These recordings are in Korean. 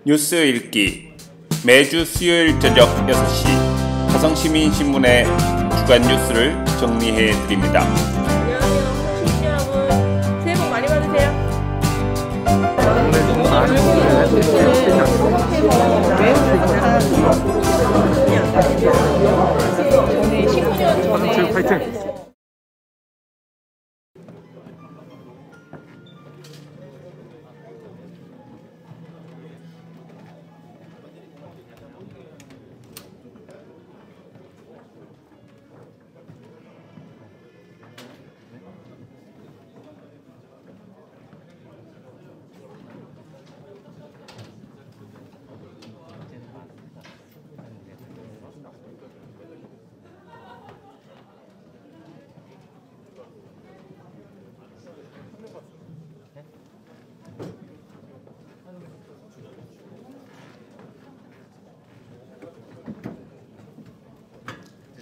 뉴스 읽기 매주 수요일 저녁 6시 화성시민신문의 주간 뉴스를 정리해 드립니다. 안녕하세요. 시민 여러분. 새해 복 많이 받으세요. 전에 19년 전에 파이팅!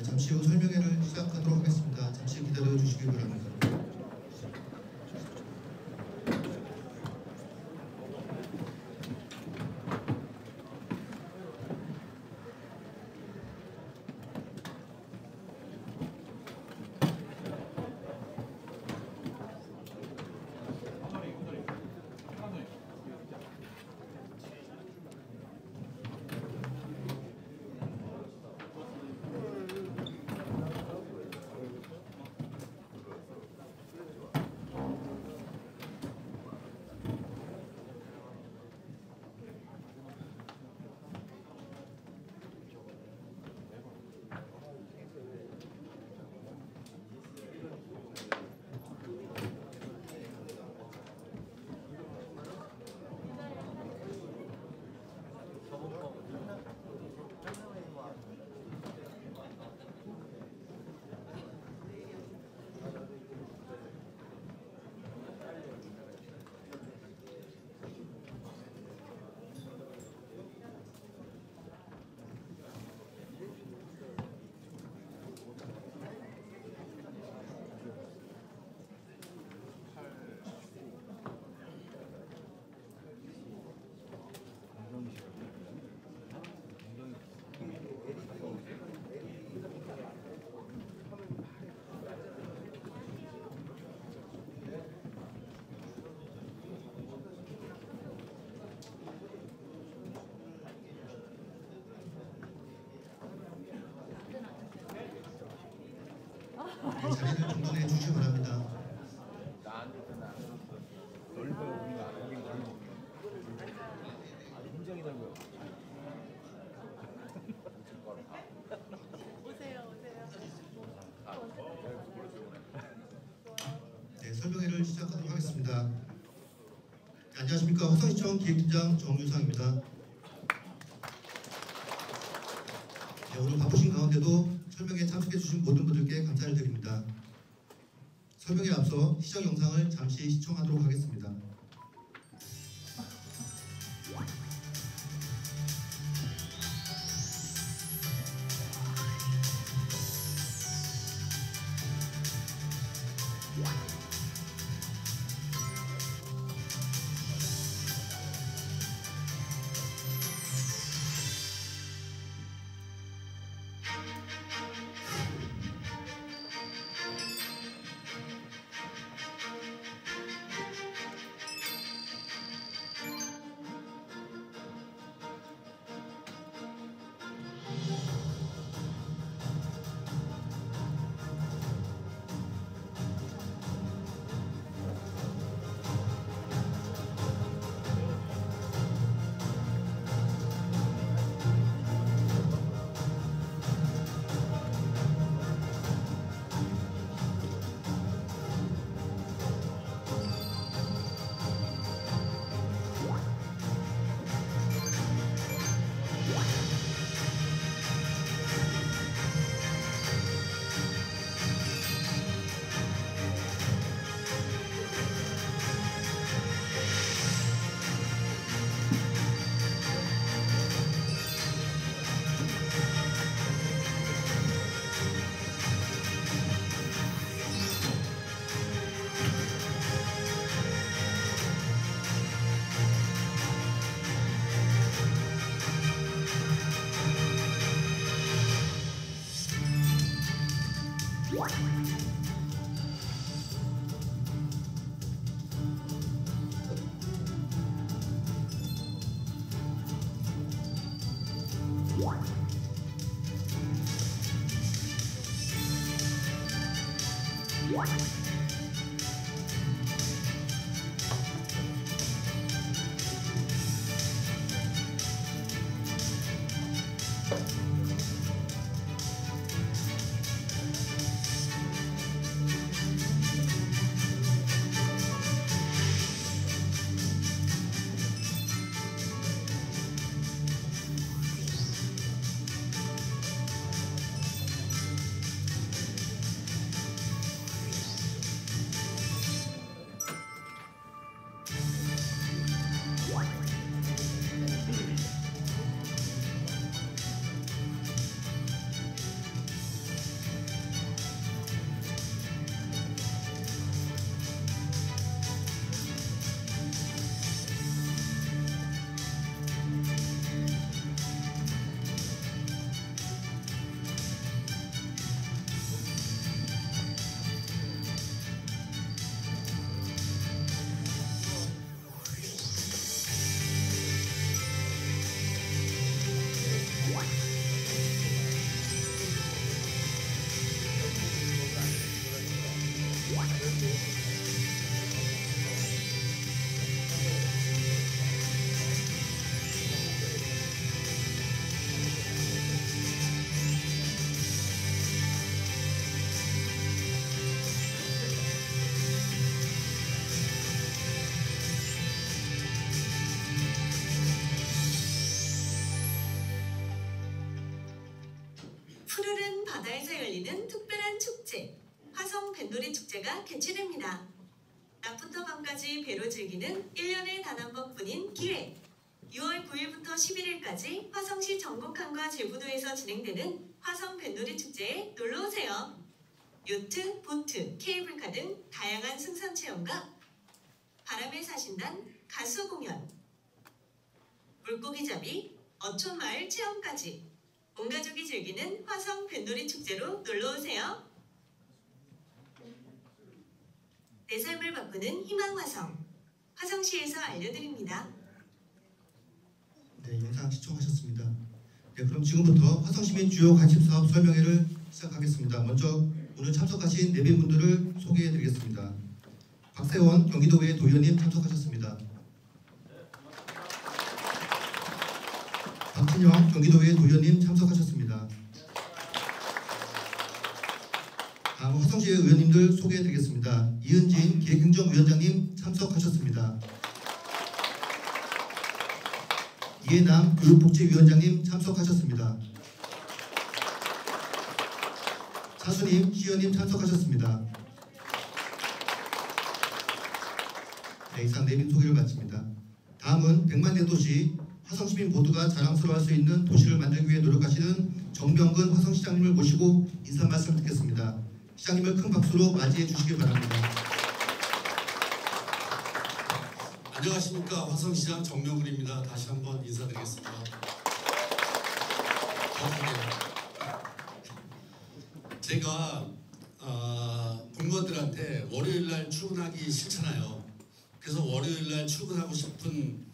잠시 후 설명회를 시작하도록 하겠습니다. 잠시 기다려 주시기 바랍니다. 자리를 정돈해 주시기 바랍니다. 네, 설명회를 시작하도록 하겠습니다. 네, 안녕하십니까. 화성시청 기획팀장 정유상입니다. 네, 오늘 바쁘신 가운데도 설명회에 참석해 주신 모든 분들께 감사를 드립니다. 설명에 앞서 시청 영상을 잠시 시청하도록 하겠습니다. 푸르른 바다에서 열리는 특별한 축제, 화성 뱃놀이 축제가 개최됩니다. 낮부터 밤까지 배로 즐기는 1년에 단 한 번뿐인 기회. 6월 9일부터 11일까지 화성시 정곡항과 제부도에서 진행되는 화성 뱃놀이 축제에 놀러오세요. 요트, 보트, 케이블카 등 다양한 승선 체험과 바람의 사신단, 가수 공연, 물고기잡이, 어촌마을 체험까지 온 가족이 즐기는 화성 뱃놀이 축제로 놀러오세요. 내 삶을 바꾸는 희망화성, 화성시에서 알려드립니다. 네, 영상 시청하셨습니다. 네, 그럼 지금부터 화성시민 주요 관심사업 설명회를 시작하겠습니다. 먼저 오늘 참석하신 내빈분들을 소개해드리겠습니다. 박세원 경기도의회 도의원님 참석하셨습니다. 박진영 경기도의회 도의원님 참석하셨습니다. 다음 화성시의 의원님들 소개해드리겠습니다. 이은진 기획행정위원장님 참석하셨습니다. 이해남 교육복지위원장님 참석하셨습니다. 차수님 시의원님 참석하셨습니다. 네, 이상 내빈 소개를 마칩니다. 다음은 100만 대 도시 화성시민 모두가 자랑스러워할 수 있는 도시를 만들기 위해 노력하시는 정병근 화성시장님을 모시고 인사 말씀 듣겠습니다. 시장님을 큰 박수로 맞이해 주시기 바랍니다. 안녕하십니까, 화성시장 정명근입니다. 다시 한번 인사드리겠습니다. 제가 공무원들한테 월요일날 출근하기 싫잖아요. 그래서 월요일날 출근하고 싶은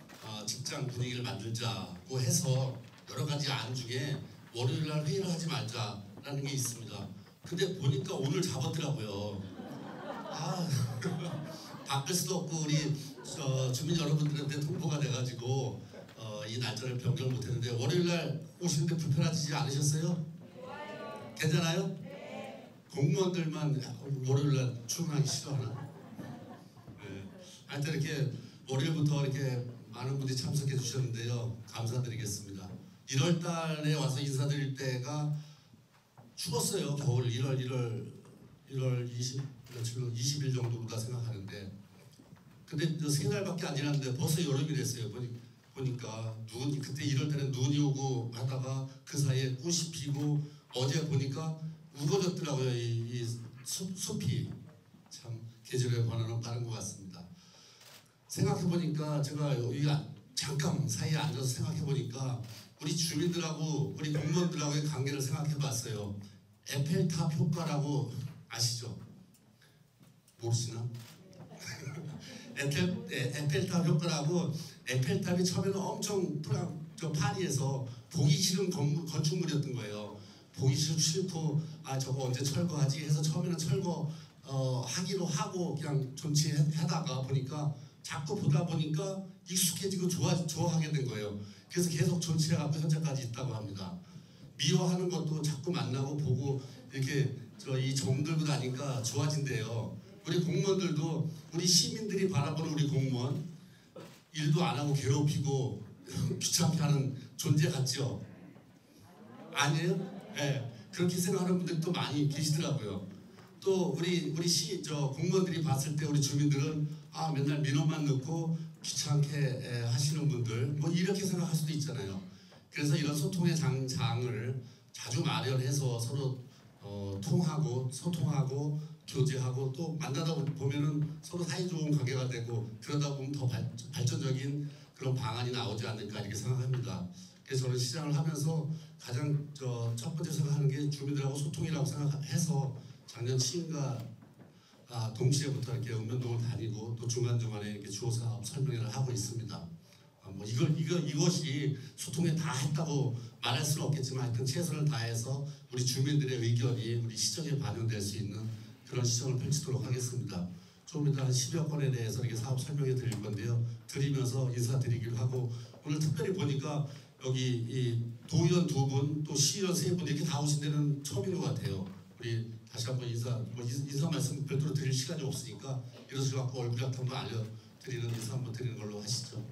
직장 분위기를 만들자고 해서 여러 가지 안 중에 월요일날 회의를 하지 말자라는 게 있습니다. 근데 보니까 오늘 잡았더라고요. 바꿀 수도 없고 우리 주민 여러분들한테 통보가 돼가지고 이 날짜를 변경을 못했는데 월요일날 오시는데 불편하지 않으셨어요? 괜찮아요? 네. 공무원들만 월요일날 출근하기 싫어하나? 네. 하여튼 이렇게 월요일부터 이렇게 많은 분들이 참석해 주셨는데요. 감사드리겠습니다. 1월 달에 와서 인사드릴 때가 추웠어요. 겨울 1월 20일 정도가 생각하는데, 근데 세 달밖에 안 지났는데 벌써 여름이 됐어요. 보니까 그때 1월 달에 눈이 오고 하다가 그 사이에 꽃이 피고 어제 보니까 우거졌더라고요. 이 숲이 참 계절의 변화는 빠른 것 같습니다. 생각해 보니까 제가 여기 잠깐 사이에 앉아서 생각해 보니까 우리 주민들하고 우리 공무원들하고의 관계를 생각해 봤어요. 에펠탑 효과라고 아시죠? 모르시나? 에펠탑 효과라고 에펠탑이 처음에는 엄청 파리에서 보기 싫은 건축물이었던 거예요. 보기 싫고 저거 언제 철거하지 해서 처음에는 철거 하기로 하고 그냥 존치하다가 보니까 자꾸 보다 보니까 익숙해지고 좋아하게 된 거예요. 그래서 계속 존치해갖고 현재까지 있다고 합니다. 미워하는 것도 자꾸 만나고 보고 이렇게 이 정들고 다니까 좋아진대요. 우리 공무원들도 우리 시민들이 바라보는 우리 공무원 일도 안 하고 괴롭히고 귀찮게 하는 존재 같죠? 아니에요? 네, 그렇게 생각하는 분들도 많이 계시더라고요. 또 우리 공무원들이 봤을 때 우리 주민들은 맨날 민원만 넣고 귀찮게 하시는 분들 뭐 이렇게 생각할 수도 있잖아요. 그래서 이런 소통의 장을 자주 마련해서 서로 통하고 소통하고 교제하고 또 만나다 보면은 서로 사이좋은 관계가 되고 그러다 보면 더 발전적인 그런 방안이 나오지 않을까 이렇게 생각합니다. 그래서 저는 시장을 하면서 가장 첫 번째 생각하는 게 주민들하고 소통이라고 생각해서 작년 시인과 동시에부터 이렇게 읍면동을 다니고 또 중간중간에 이렇게 주호사업 설명회를 하고 있습니다. 뭐 이것이 소통에 다 했다고 말할 수는 없겠지만 하여튼 최선을 다해서 우리 주민들의 의견이 우리 시정에 반영될 수 있는 그런 시정을 펼치도록 하겠습니다. 좀 이따 한 10여 건에 대해서 이렇게 사업 설명해 드릴 건데요. 드리면서 인사드리기로 하고 오늘 특별히 보니까 여기 이 도의원 2분 또 시의원 3분 이렇게 다 오신 데는 처음인 것 같아요. 우리 다시 한번 인사 말씀 별도로 드릴 시간이 없으니까 이러시 갖고 얼굴 같은 한번 알려드리는 인사 한번 드리는 걸로 하시죠.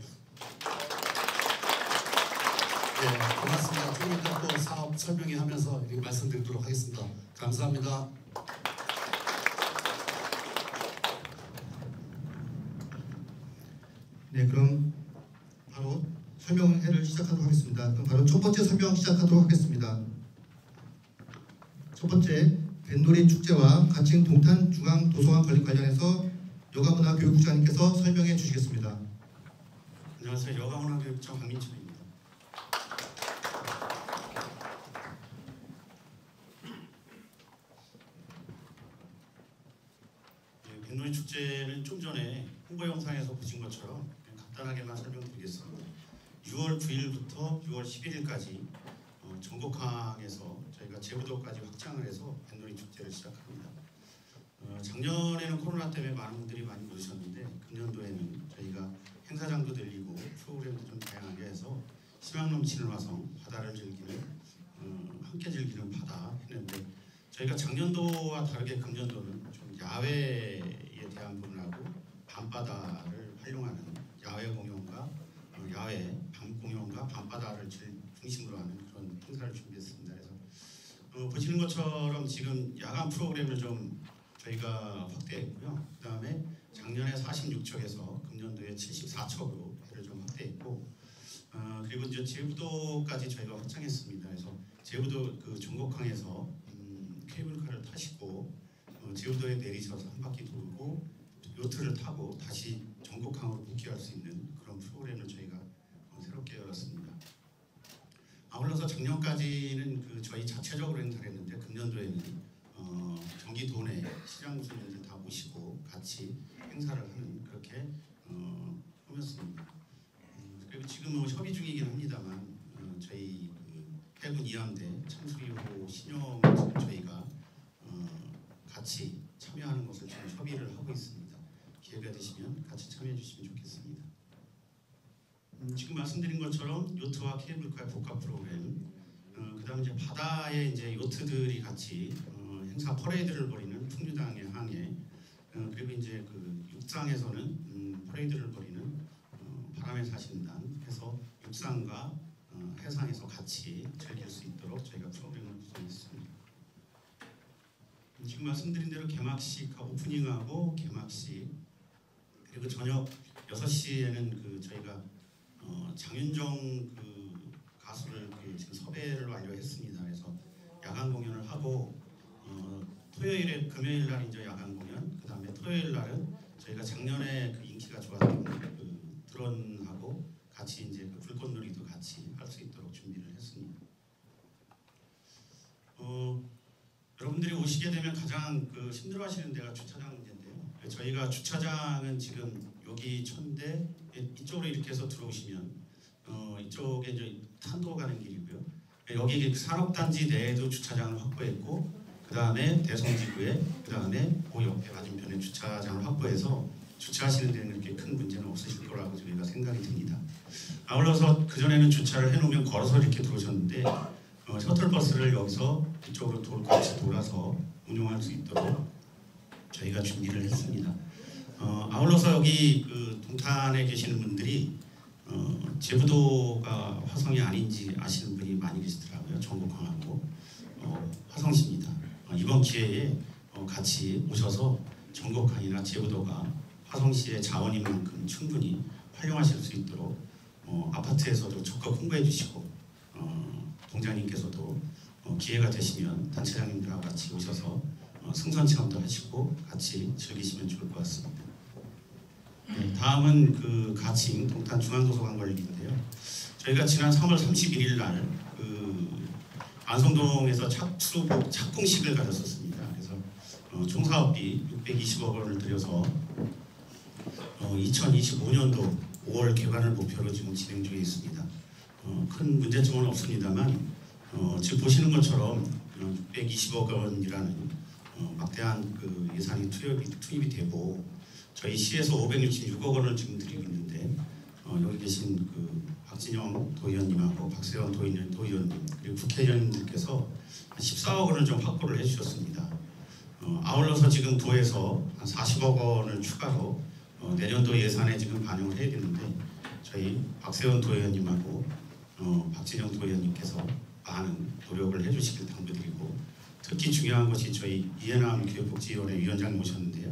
네, 고맙습니다. 좀 이따 또 사업 설명회 하면서 이렇게 말씀드리도록 하겠습니다. 감사합니다. 네, 그럼 바로 설명회를 시작하도록 하겠습니다. 그럼 바로 첫 번째 설명 시작하도록 하겠습니다. 첫 번째, 뱃놀이 축제와 가칭 동탄 중앙 도서관 건립 관련해서 여가문화교육국장님께서 설명해 주시겠습니다. 안녕하세요. 여가문화교육장 강민철입니다. 네, 뱃놀이 축제는 좀 전에 홍보 영상에서 보신 것처럼 간단하게만 설명드리겠습니다. 6월 9일부터 6월 11일까지 전곡항에서 저희가 제부도까지 확장을 해서 뱃놀이 축제를 시작합니다. 작년에는 코로나 때문에 많은 분들이 많이 오셨는데 금년도에는 저희가 행사장도 늘리고 프로그램도 좀 다양하게 해서 희망 넘치는 화성, 바다를 즐기는 함께 즐기는 바다 했는데 저희가 작년도와 다르게 금년도는 좀 야외에 대한 부분하고 밤바다를 활용하는 야외 공연과 야외 밤 공연과 밤바다를 중심으로 하는 그런 행사를 준비했습니다. 그래서 보시는 것처럼 지금 야간 프로그램을 좀 저희가 확대했고요. 그 다음에 작년에 46척에서 금년도에 74척으로 배를 좀 확대했고, 그리고 이제 제부도까지 저희가 확장했습니다. 그래서 제부도 그 전곡항에서 케이블카를 타시고 제부도에 내리셔서 한 바퀴 돌고 요트를 타고 다시 전곡항으로 복귀할 수 있는 그런 프로그램을 저희가 새롭게 열었습니다. 아울러서 작년까지는 그 저희 자체적으로 행사를 했는데 금년도에는 경기도 내 시장 교수님들 다 모시고 같이 행사를 하는 그렇게 꾸몄습니다. 그리고 지금 협의 중이긴 합니다만 저희 그 해군 2함대 참수리호 신형 저희가 같이 참여하는 것을 지금 협의를 하고 있습니다. 기회가 되시면 같이 참여해 주시면 좋겠습니다. 지금 말씀드린 것처럼 요트와 케이블카의 복합 프로그램, 그다음 이제 바다에 이제 요트들이 같이 행사 퍼레이드를 벌이는 풍류당의 항해, 그리고 이제 그 육상에서는 퍼레이드를 벌이는 바람의 사신단 해서 육상과 해상에서 같이 즐길 수 있도록 저희가 프로그램을 구성했습니다. 지금 말씀드린 대로 개막식하고 오프닝하고 개막식 그리고 저녁 6시에는 그 저희가 장윤정 그 가수를 지금 섭외를 완료했습니다. 그래서 야간 공연을 하고 토요일에 금요일 날 이제 야간 공연, 그 다음에 토요일 날은 저희가 작년에 그 인기가 좋았던 그 드론하고 같이 이제 그 불꽃놀이도 같이 할 수 있도록 준비를 했습니다. 여러분들이 오시게 되면 가장 힘들어하시는 데가 주차장 문제인데요. 저희가 주차장은 지금 여기 천대 이쪽으로 이렇게 해서 들어오시면 이쪽에 이제 탄도 가는 길이고요. 여기 산업단지 내에도 주차장을 확보했고, 그 다음에 대성지구에, 그 다음에 그 옆에 맞은편에 주차장을 확보해서 주차하시는 데는 그렇게 큰 문제는 없으실 거라고 저희가 생각이 듭니다. 아울러서 그전에는 주차를 해놓으면 걸어서 이렇게 들어오셨는데 셔틀버스를 여기서 이쪽으로 같이 돌아서 운용할 수 있도록 저희가 준비를 했습니다. 아울러서 여기 동탄에 계시는 분들이 제부도가 화성이 아닌지 아시는 분이 많이 계시더라고요. 전국항하고 화성시입니다. 이번 기회에 같이 오셔서 전국항이나 제부도가 화성시의 자원인 만큼 충분히 활용하실 수 있도록 아파트에서도 적극 홍보해 주시고 동장님께서도 기회가 되시면 단체장님들하고 같이 오셔서 승선 체험도 하시고 같이 즐기시면 좋을 것 같습니다. 네, 다음은 가칭 동탄 중앙도서관 관리인데요. 저희가 지난 3월 31일 날 안성동에서 착공식을 가졌었습니다. 그래서 총사업비 620억 원을 들여서 2025년도 5월 개관을 목표로 지금 진행 중에 있습니다. 큰 문제점은 없습니다만 지금 보시는 것처럼 620억 원이라는 막대한 예산이 투입이 되고 저희 시에서 566억 원을 지금 드리고 있는데 여기 계신 박진영 도의원님하고 박세원 도의원님 그리고 국회의원님들께서 14억 원을 좀 확보를 해주셨습니다. 아울러서 지금 도에서 한 40억 원을 추가로 내년도 예산에 지금 반영을 해야 되는데 저희 박세원 도의원님하고 박진영 도의원님께서 많은 노력을 해주시길 당부드리고 특히 중요한 것이 저희 이해남 교육복지위원회 위원장님 오셨는데요.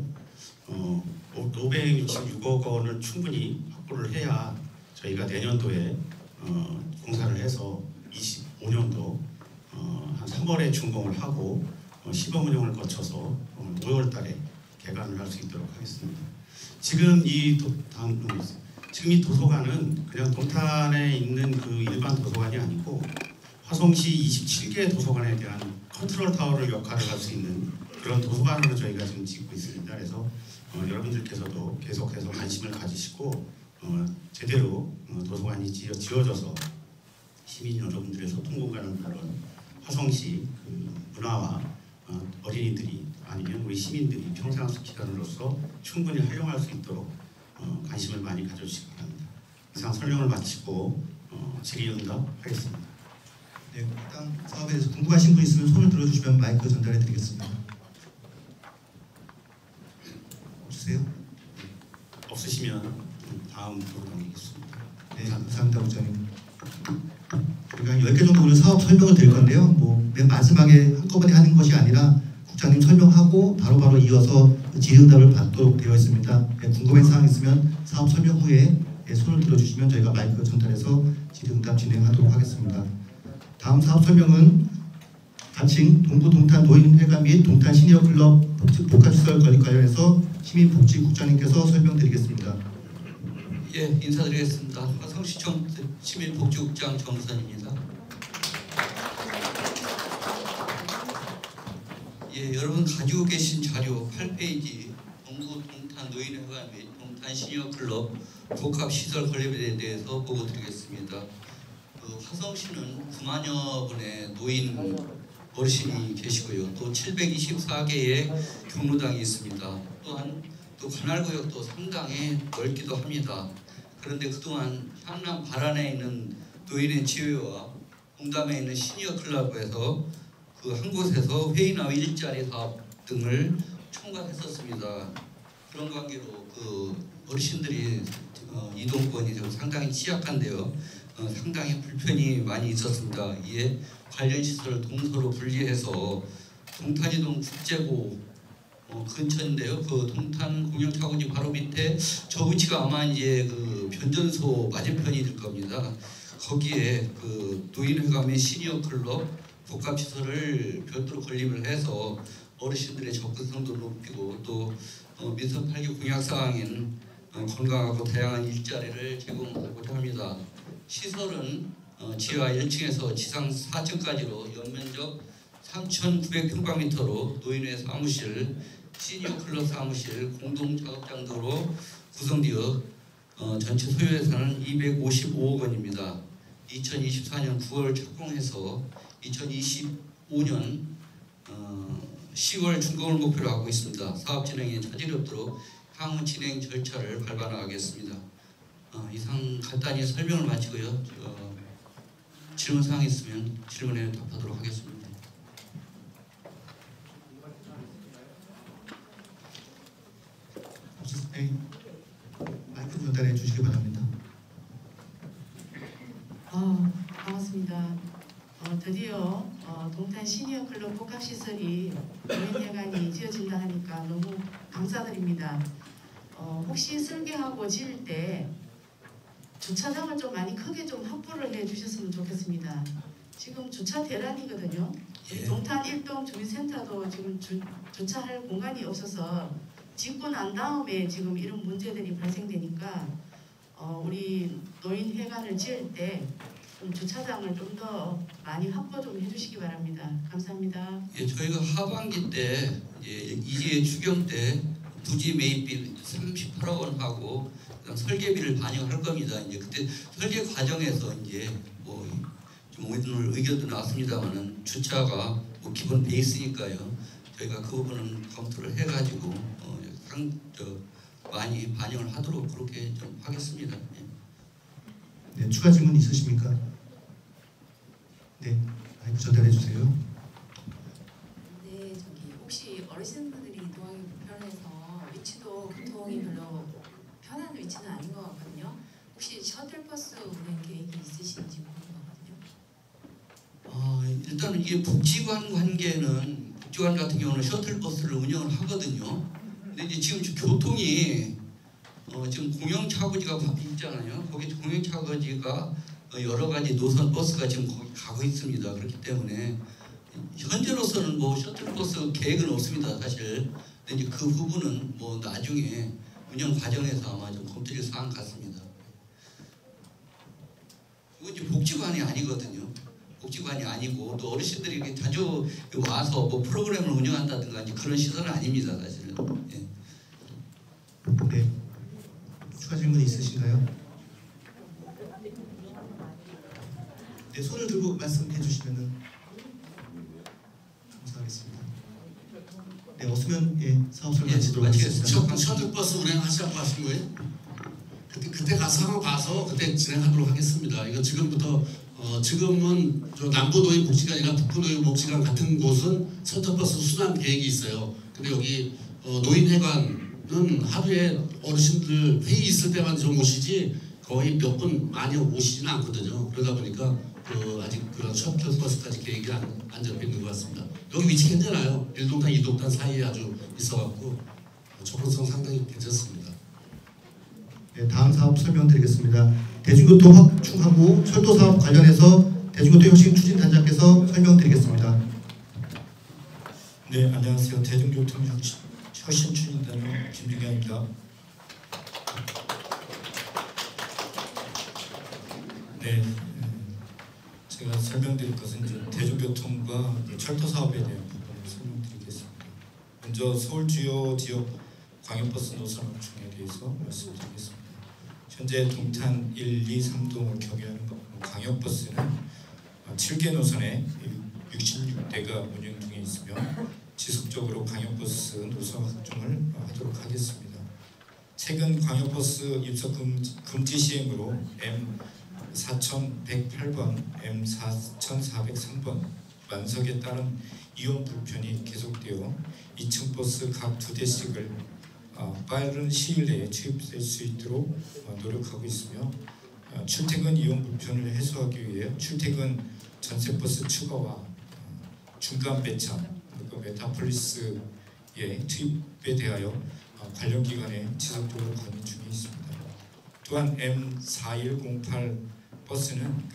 566억 원을 충분히 확보를 해야 저희가 내년도에 공사를 해서 25년도 한 3월에 준공을 하고 시범 운영을 거쳐서 5월 달에 개관을 할 수 있도록 하겠습니다. 지금 이 도서관은 그냥 동탄에 있는 일반 도서관이 아니고 화성시 27개 도서관에 대한 컨트롤 타워를 역할을 할 수 있는 그런 도서관으로 저희가 지금 짓고 있습니다. 그래서 여러분들께서도 계속해서 관심을 가지시고 제대로 도서관이 지어져서 시민 여러분들의 소통 공간은 물론 화성시 문화와 어린이들이 아니면 우리 시민들이 평생학습 기관으로서 충분히 활용할 수 있도록 관심을 많이 가져주시기 바랍니다. 이상 설명을 마치고 질의응답 하겠습니다. 네, 일단 사업에 대해서 궁금하신 분 있으면 손을 들어주시면 마이크 전달해 드리겠습니다. 없으세요? 없으시면 다음으로 넘기겠습니다. 네, 감사합니다, 부장님. 저희가 한 10개 정도 오늘 사업 설명을 드릴 건데요. 맨 마지막에 한꺼번에 하는 것이 아니라 국장님 설명하고 바로바로 이어서 질의응답을 받도록 되어 있습니다. 네, 궁금한 사항 있으면 사업 설명 후에 손을 들어주시면 저희가 마이크 전달해서 질의응답 진행하도록 하겠습니다. 다음 사업 설명은 가칭 동구 동탄 노인회관 및 동탄 시니어클럽 복합시설 건립 관련해서 시민복지국장님께서 설명드리겠습니다. 예, 인사드리겠습니다. 화성시청 시민복지국장 정선입니다. 예, 여러분 가지고 계신 자료 8페이지 동구 동탄 노인회관 및 동탄 시니어클럽 복합시설 건립에 대해서 보고드리겠습니다. 화성시는 9만여 분의 노인 어르신이 계시고요. 또 724개의 경로당이 있습니다. 또한 관할구역도 상당히 넓기도 합니다. 그런데 그동안 향남 발안에 있는 노인의 지회와 공담에 있는 시니어 클럽에서 한 곳에서 회의나 일자리 사업 등을 총괄했었습니다. 그런 관계로 어르신들이 이동권이 좀 상당히 취약한데요. 상당히 불편이 많이 있었습니다. 이에 관련 시설을 동서로 분리해서 동탄이동 국제고 근처인데요. 동탄 공영차고지 바로 밑에 저 위치가 아마 이제 변전소 맞은편이 될 겁니다. 거기에 노인회관 및 시니어클럽 복합시설을 별도로 건립을 해서 어르신들의 접근성도 높이고 또 민선 8기 공약사항인 건강하고 다양한 일자리를 제공하고자 합니다. 시설은 지하 1층에서 지상 4층까지로 연면적 3,900평방미터로 노인회 사무실, 시니어 클럽 사무실, 공동 작업장 등으로 구성되어 전체 소요 예산은 255억 원입니다. 2024년 9월 착공해서 2025년 10월 준공을 목표로 하고 있습니다. 사업 진행에 차질이 없도록 향후 진행 절차를 밟아 나가겠습니다. 이상 간단히 설명을 마치고요. 질문 사항이 있으면 질문에 답하도록 하겠습니다. 네, 마이크 전달해 주시기 바랍니다. 반갑습니다. 드디어 동탄 시니어 클럽 복합시설이 노인회관이 지어진다 하니까 너무 감사드립니다. 혹시 설계하고 지을 때 주차장을 좀 많이 크게 좀 확보를 해 주셨으면 좋겠습니다. 지금 주차 대란이거든요. 예. 동탄 1동 주민센터도 지금 주차할 공간이 없어서 짓고 난 다음에 지금 이런 문제들이 발생되니까 우리 노인회관을 지을 때 좀 주차장을 좀 더 많이 확보 좀 해주시기 바랍니다. 감사합니다. 예, 저희가 하반기 때 이제 추경 때 부지 매입비 38억 원 하고 설계비를 반영할 겁니다. 이제 그때 설계 과정에서 이제 좀 오늘 의견도 나왔습니다만은 주차가 기본 베이스니까요. 저희가 그 부분은 검토를 해가지고 많이 반영을 하도록 그렇게 좀 하겠습니다. 예. 네, 추가 질문 있으십니까? 네, 마이크 전달해 주세요. 네, 혹시 어르신분들이 이동하기 불편해서 위치도 교통이 별로 편한 위치는 아닌 것 같거든요. 혹시 셔틀버스 운행 계획이 있으신지 궁금하거든요. 일단 이게 복지관 관계는 복지관 같은 경우는 셔틀버스를 운영을 하거든요. 근데 이제 지금 교통이 지금 공영차고지가 있잖아요. 거기 공영차고지가 여러 가지 노선 버스가 지금 거기 가고 있습니다. 그렇기 때문에 현재로서는 셔틀버스 계획은 없습니다. 사실. 근데 이제 그 부분은 나중에 운영 과정에서 아마 좀 검토될 사항 같습니다. 이건 이제 복지관이 아니거든요. 복지관이 아니고 또 어르신들이 이렇게 자주 와서 프로그램을 운영한다든가 그런 시설은 아닙니다. 사실은. 예. 네, 추가 질문 있으신가요? 네, 손을 들고 말씀해 주시면은 감사하겠습니다. 네, 없으면 사업 설명 마치도록 하겠습니다. 셔틀버스 운행하시라고 하신 거예요? 그때 가서 한번 봐서 그때 진행하도록 하겠습니다. 이거 지금부터 지금은 남부 노인 복지관이나 북부 노인 복지관 같은 곳은 셔틀버스 순환 계획이 있어요. 근데 여기 노인회관은 하루에 어르신들 회의 있을 때만 좀 오시지 거의 몇 분 많이 오시지는 않거든요. 그러다 보니까 아직 그런 셔틀버스까지 계획이 안 잡혀 있는 것 같습니다. 여기 위치 괜찮아요. 1동탄, 2동탄 사이에 아주 있어갖고 접근성 상당히 괜찮습니다. 네, 다음 사업 설명드리겠습니다. 대중교통 확충하고 철도 사업 관련해서 대중교통 혁신 추진단장께서 설명드리겠습니다. 네, 안녕하세요. 대중교통 혁신 추진단장 김준경입니다. 네, 제가 설명드릴 것은 이제 대중교통과 철도 사업에 대한 부분을 설명드리겠습니다. 먼저 서울 주요 지역 광역버스 노선 확충에 대해서 말씀드리겠습니다. 현재 동탄 1, 2, 3동을 경유하는 광역버스는 7개 노선에 66대가 운영 중에 있으며 지속적으로 광역버스 노선 확충을 하도록 하겠습니다. 최근 광역버스 입석 금지 시행으로 M4108번, M4403번 만석에 따른 이용 불편이 계속되어 2층 버스 각 2대씩을 빠른 시일 내에 투입될 수 있도록 노력하고 있으며 출퇴근 이용 불편을 해소하기 위해 출퇴근 전세버스 추가와 중간 배차 그리고 메타폴리스의 투입에 대하여 관련 기관에 지속적으로 건의 중에 있습니다. 또한 M4108 버스는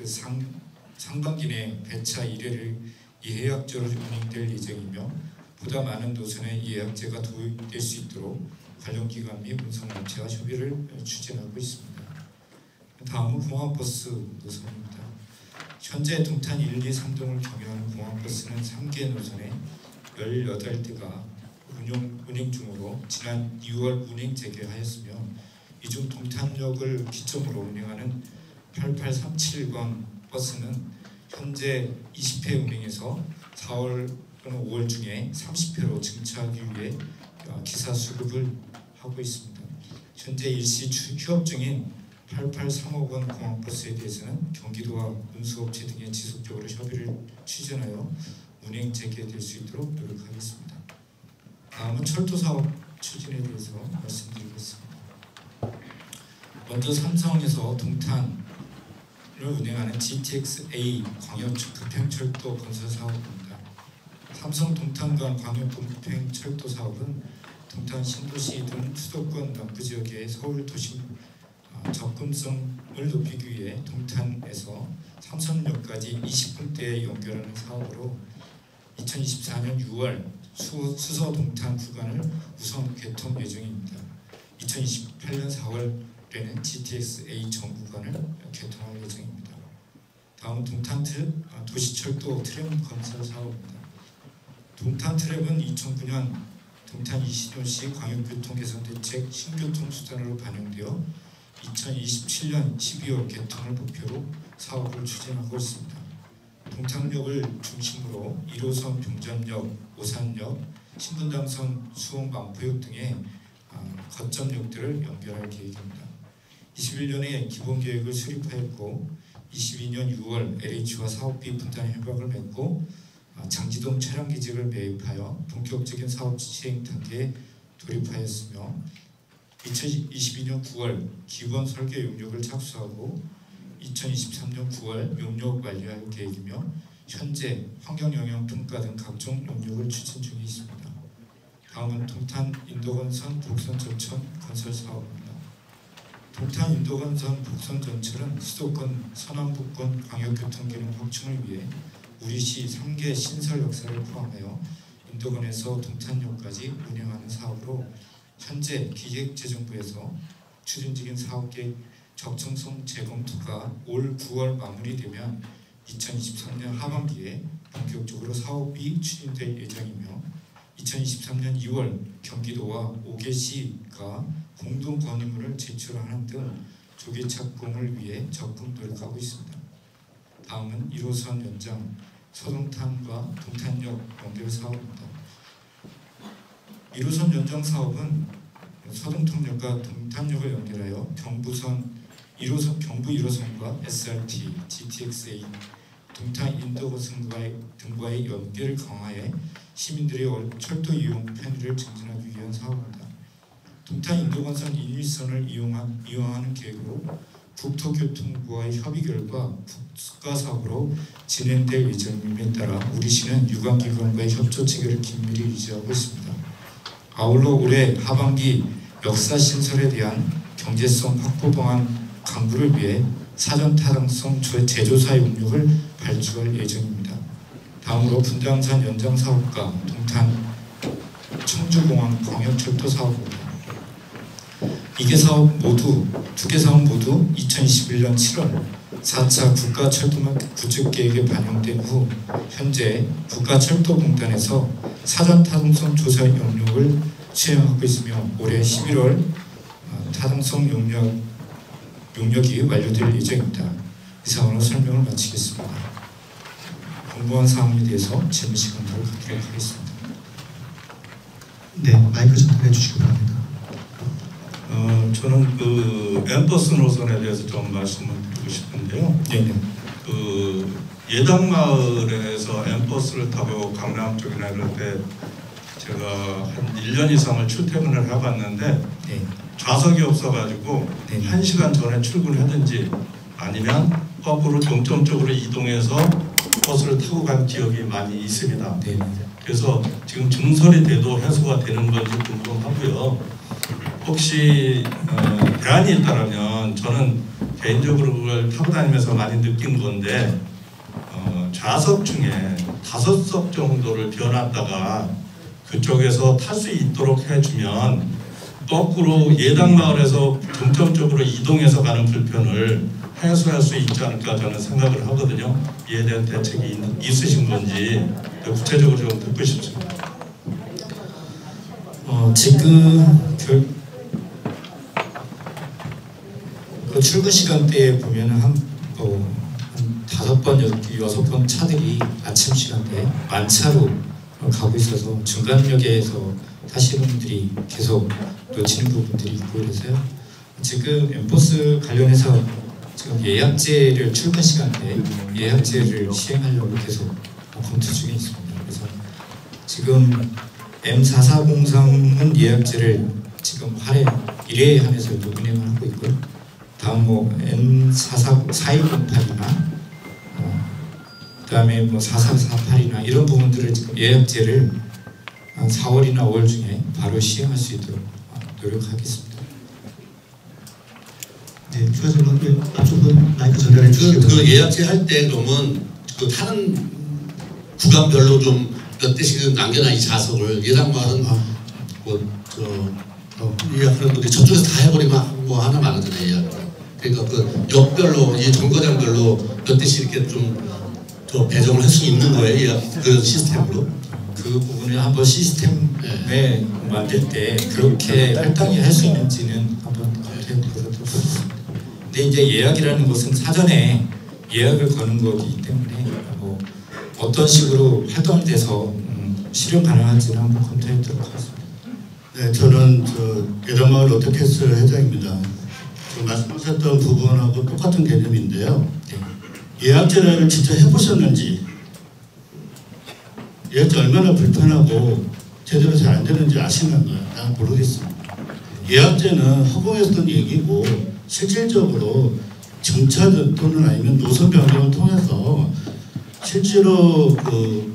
상반기 내 배차 1회를 예약제로 운행될 예정이며 보다 많은 노선에 예약제가 도입될 수 있도록 관련 기관 및 운송업체와 협의를 추진하고 있습니다. 다음은 공항버스 노선입니다. 현재 동탄 1, 2, 3동을 경유하는 공항버스는 3개 노선에 18대가 운행 중으로 지난 2월 운행 재개하였으며 이 중 동탄역을 기점으로 운행하는 8837번 버스는 현재 20회 운행에서 4월 또는 5월 중에 30회로 증차하기 위해 기사 수급을 하고 있습니다. 현재 일시 휴업 중인 8835번 공항버스에 대해서는 경기도와 운수업체 등에 지속적으로 협의를 추진하여 운행 재개될 수 있도록 노력하겠습니다. 다음은 철도 사업 추진에 대해서 말씀드리겠습니다. 먼저 삼성에서 동탄을 운행하는 GTX-A 광역 급행철도 건설 사업입니다. 삼성 동탄간 광역 급행철도 사업은 동탄 신도시 등 수도권 남부 지역의 서울 도심 접근성을 높이기 위해 동탄에서 삼성역까지 20분대에 연결하는 사업으로 2024년 6월 수서 동탄 구간을 우선 개통 예정입니다. 2028년 4월에는 GTX-A 전 구간을 개통할 예정입니다. 다음은 동탄 도시철도 트램 건설 사업입니다. 동탄 트램은 2009년 동탄 이신도시 광역교통 개선 대책 신교통 수단으로 반영되어 2027년 12월 개통을 목표로 사업을 추진하고 있습니다. 동탄역을 중심으로 1호선 병전역, 오산역, 신분당선, 수원 만포역 등의 거점역들을 연결할 계획입니다. 21년에 기본계획을 수립하였고 22년 6월 LH와 사업비 분담 협약을 맺고 장지동 차량기지를 매입하여 본격적인 사업 시행 단계에 돌입하였으며 2022년 9월 기본 설계 용역을 착수하고 2023년 9월 용역 완료할 계획이며 현재 환경영향 평가 등 각종 용역을 추진 중에 있습니다. 다음은 동탄 인도건선 복선전철 건설 사업입니다. 동탄 인도건선 복선전철은 수도권 서남북권 광역교통기능 확충을 위해 우리시 3개 신설 역사를 포함하여 인도건에서 동탄역까지 운영하는 사업으로 현재 기획재정부에서 추진 중인 사업계획 적정성 재검토가 올 9월 마무리되면 2023년 하반기에 본격적으로 사업이 추진될 예정이며 2023년 2월 경기도와 5개시가 공동 건의문을 제출하는 등 조기 착공을 위해 적극 노력하고 있습니다. 다음은 1호선 연장 서동탄과 동탄역 연결 사업입니다. 1호선 연장 사업은 서동탄역과 동탄역을 연결하여 경부 1호선과 SRT, GTX-A, 동탄 인도거선 등과의 연계를 강화해 시민들의 철도 이용 편의를 증진하기 위한 사업입니다. 동탄 인도건선 1일선을 이용하는 계획으로 국토교통부와의 협의 결과 국가사업으로 진행될 예정임에 따라 우리시는 유관기관과의 협조 체계를 긴밀히 유지하고 있습니다. 아울러 올해 하반기 역사 신설에 대한 경제성 확보 방안 강구를 위해 사전 타당성 제조사 용역을 발주할 예정입니다. 다음으로 분당선 연장 사업과 동탄 청주공항 광역철도 사업입니다. 두 개 사업 모두 2021년 7월 4차 국가철도망 구축계획에 반영된 후 현재 국가철도공단에서 사전 타당성 조사 용역을 수행하고 있으며 올해 11월 타당성 용역이 완료될 예정입니다. 이상으로 설명을 마치겠습니다. 궁금한 사항에 대해서 질문 시간을 갖도록 하겠습니다. 네, 마이크 전달해 주시기 바랍니다. 저는 그 엠버스 노선에 대해서 좀 말씀을 드리고 싶은데요. 네. 그 예당마을에서 엠버스를 타고 강남 쪽이나 이럴 때 제가 한 1년 이상을 출퇴근을 해봤는데 좌석이 없어가지고 1시간 전에 출근하든지 아니면 거꾸로 종점 쪽으로 이동해서 버스를 타고 간 기억이 많이 있습니다. 그래서 지금 증설이 돼도 해소가 되는 건지 궁금하고요. 혹시 대안이 있다면 저는 개인적으로 그걸 타고 다니면서 많이 느낀 건데 좌석 중에 5석 정도를 비워놨다가 그쪽에서 탈 수 있도록 해주면 거꾸로 예당마을에서 종점 쪽으로 이동해서 가는 불편을 해소할 수 있지 않을까 저는 생각을 하거든요. 이에 대한 대책이 있으신 건지 구체적으로 좀 듣고 싶습니다. 지금 그 출근 시간대에 보면은 한 5번, 6번 차들이 아침 시간대에 만차로 가고 있어서 중간역에서 타시는 분들이 계속 놓치는 부분들이 있고 그래서요. 지금 엠버스 관련해서 지금 예약제를 출근 시간대에 예약제를 시행하려고 계속 검토 중에 있습니다. 그래서 지금 M4403은 예약제를 지금 1회 한해서 운행을 하고 있고요. 다음 M4208이나 그다음에 4348이나 이런 부분들을 지금 예약제를 4월이나 5월 중에 바로 시행할 수 있도록 노력하겠습니다. 네, 추가 질문 앞쪽은 마이크 전달해 주시기 그 예약제 할 때 그러면 그 타는 구간별로 좀 몇 대씩은 남겨놔 이 좌석을 예당말은 예약하는 분들이 저쪽에서 다 해버리면 뭐 하나 많아지네 예약. 그러니까 그 역별로 이 정거장별로 몇 대씩 이렇게 좀 더 배정을 할 수 있는 거예요 예약 그 시스템으로. 그 부분을 한번 시스템에 만들 때 그렇게 할당이 할 수 있는지는 한번 검토해 보도록 하겠습니다. 근데 이제 예약이라는 것은 사전에 예약을 거는 거기 때문에 어떤 식으로 활동이 돼서 실현 가능한지는 한번 검토해 보도록 하겠습니다. 네, 저는 예당마을 로터캐슬 회장입니다. 말씀하셨던 부분하고 똑같은 개념인데요. 예약제를 직접 해보셨는지, 예약제 얼마나 불편하고 제대로 잘 안 되는지 아시는가요? 난 모르겠습니다. 예약제는 허공에서는 얘기고 실질적으로 정차 또는 아니면 노선 변경을 통해서 실제로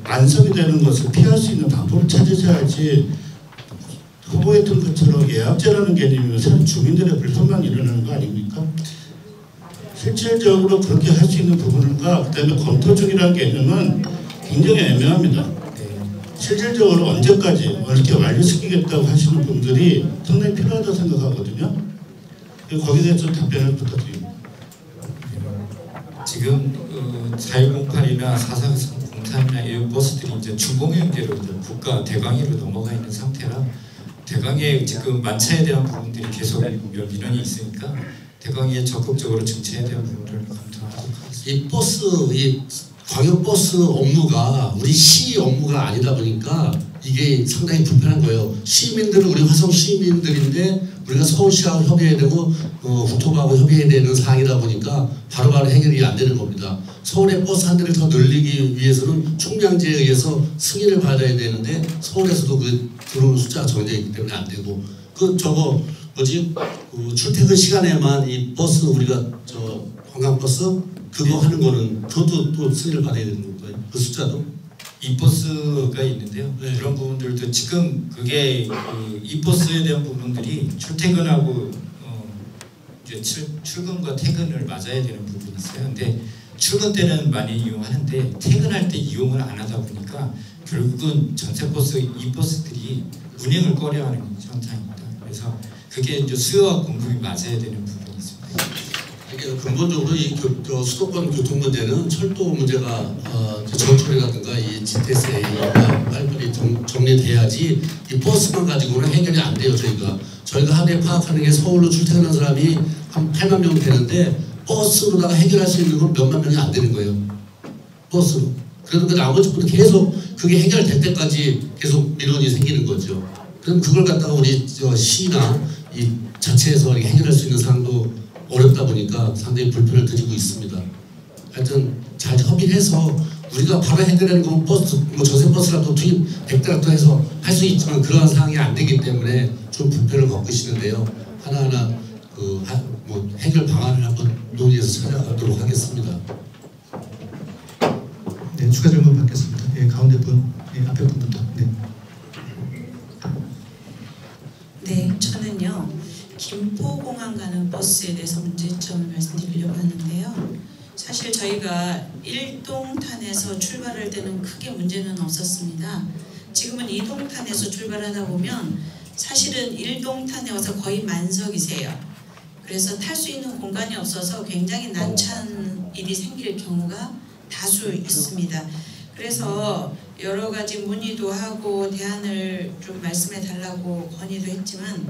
만석이 되는 것을 피할 수 있는 방법을 찾으셔야지 후보했던 것처럼 예약제라는 개념이면 주민들의 불편만 일어나는 거 아닙니까? 실질적으로 그렇게 할 수 있는 부분과 그다음에 검토 중이라는 개념은 굉장히 애매합니다. 실질적으로 언제까지 이렇게 완료시키겠다고 하시는 분들이 상당히 필요하다고 생각하거든요. 거기에 대해서 답변을 부탁드립니다. 지금 4108이나 4403이나 이런 버스들이 이제 준공연계로 국가 대강의로 넘어가 있는 상태라 대강의에 지금 만차에 대한 부분들이 계속 민원이 있으니까 대강의에 적극적으로 정체에 대한 부분을 검토하도록 하겠습니다. 이 버스, 이 광역버스 업무가 우리 시 업무가 아니다 보니까 이게 상당히 불편한 거예요. 시민들은 우리 화성 시민들인데 우리가 서울시하고 협의해야 되고 국토부하고 협의해야 되는 사항이다 보니까 바로바로 해결이 안 되는 겁니다. 서울의 버스 한 대를 더 늘리기 위해서는 총량제에 의해서 승인을 받아야 되는데 서울에서도 그 들어오는 숫자가 정해져 있기 때문에 안 되고 출퇴근 시간에만 이 버스 우리가 관광버스 그거 하는 거는 그것도 또 승인을 받아야 되는 건가요? 그 숫자도? 이버스가 있는데요. 네. 그런 부분들도 지금 그게 이버스에 대한 부분들이 출퇴근하고 이제 출근과 퇴근을 맞아야 되는 부분이 있어요. 근데 출근 때는 많이 이용하는데 퇴근할 때 이용을 안 하다 보니까 결국은 전세버스, 이버스들이 운행을 꺼려하는 현상입니다. 그래서 그게 이제 수요와 공급이 맞아야 되는 부분이 있습니다. 근본적으로 이 수도권 교통 문제는 철도 문제가 전철이라든가 이 GTSA가 빨리빨리 정리돼야지 이 버스만 가지고는 해결이 안 돼요. 저희가 하루에 파악하는 게 서울로 출퇴근하는 사람이 한 8만 명 되는데 버스로다가 해결할 수 있는 건 몇만 명이 안 되는 거예요. 버스로. 그래도 그 나머지 분은 계속 그게 해결될 때까지 계속 민원이 생기는 거죠. 그럼 그걸 갖다가 우리 시나 이 자체에서 해결할 수 있는 사항도 어렵다 보니까 상당히 불편을 드리고 있습니다. 하여튼 잘 협의해서 우리가 바로 해결하는 건 버스, 전세버스라도 투입 100대라도 해서 할 수 있지만 그러한 상황이 안 되기 때문에 좀 불편을 겪고 계시는데요. 하나하나 해결 방안을 한번 논의해서 찾아가도록 하겠습니다. 네, 추가 질문 받겠습니다. 네, 가운데 분, 네, 앞에 분부터. 네. 네, 저는요. 김포공항 가는 버스에 대해서 문제점을 말씀드리려고 하는데요. 사실 저희가 1동탄에서 출발할 때는 크게 문제는 없었습니다. 지금은 2동탄에서 출발하다 보면 사실은 1동탄에 와서 거의 만석이세요. 그래서 탈 수 있는 공간이 없어서 굉장히 난처한 일이 생길 경우가 다수 있습니다. 그래서 여러 가지 문의도 하고 대안을 좀 말씀해 달라고 건의도 했지만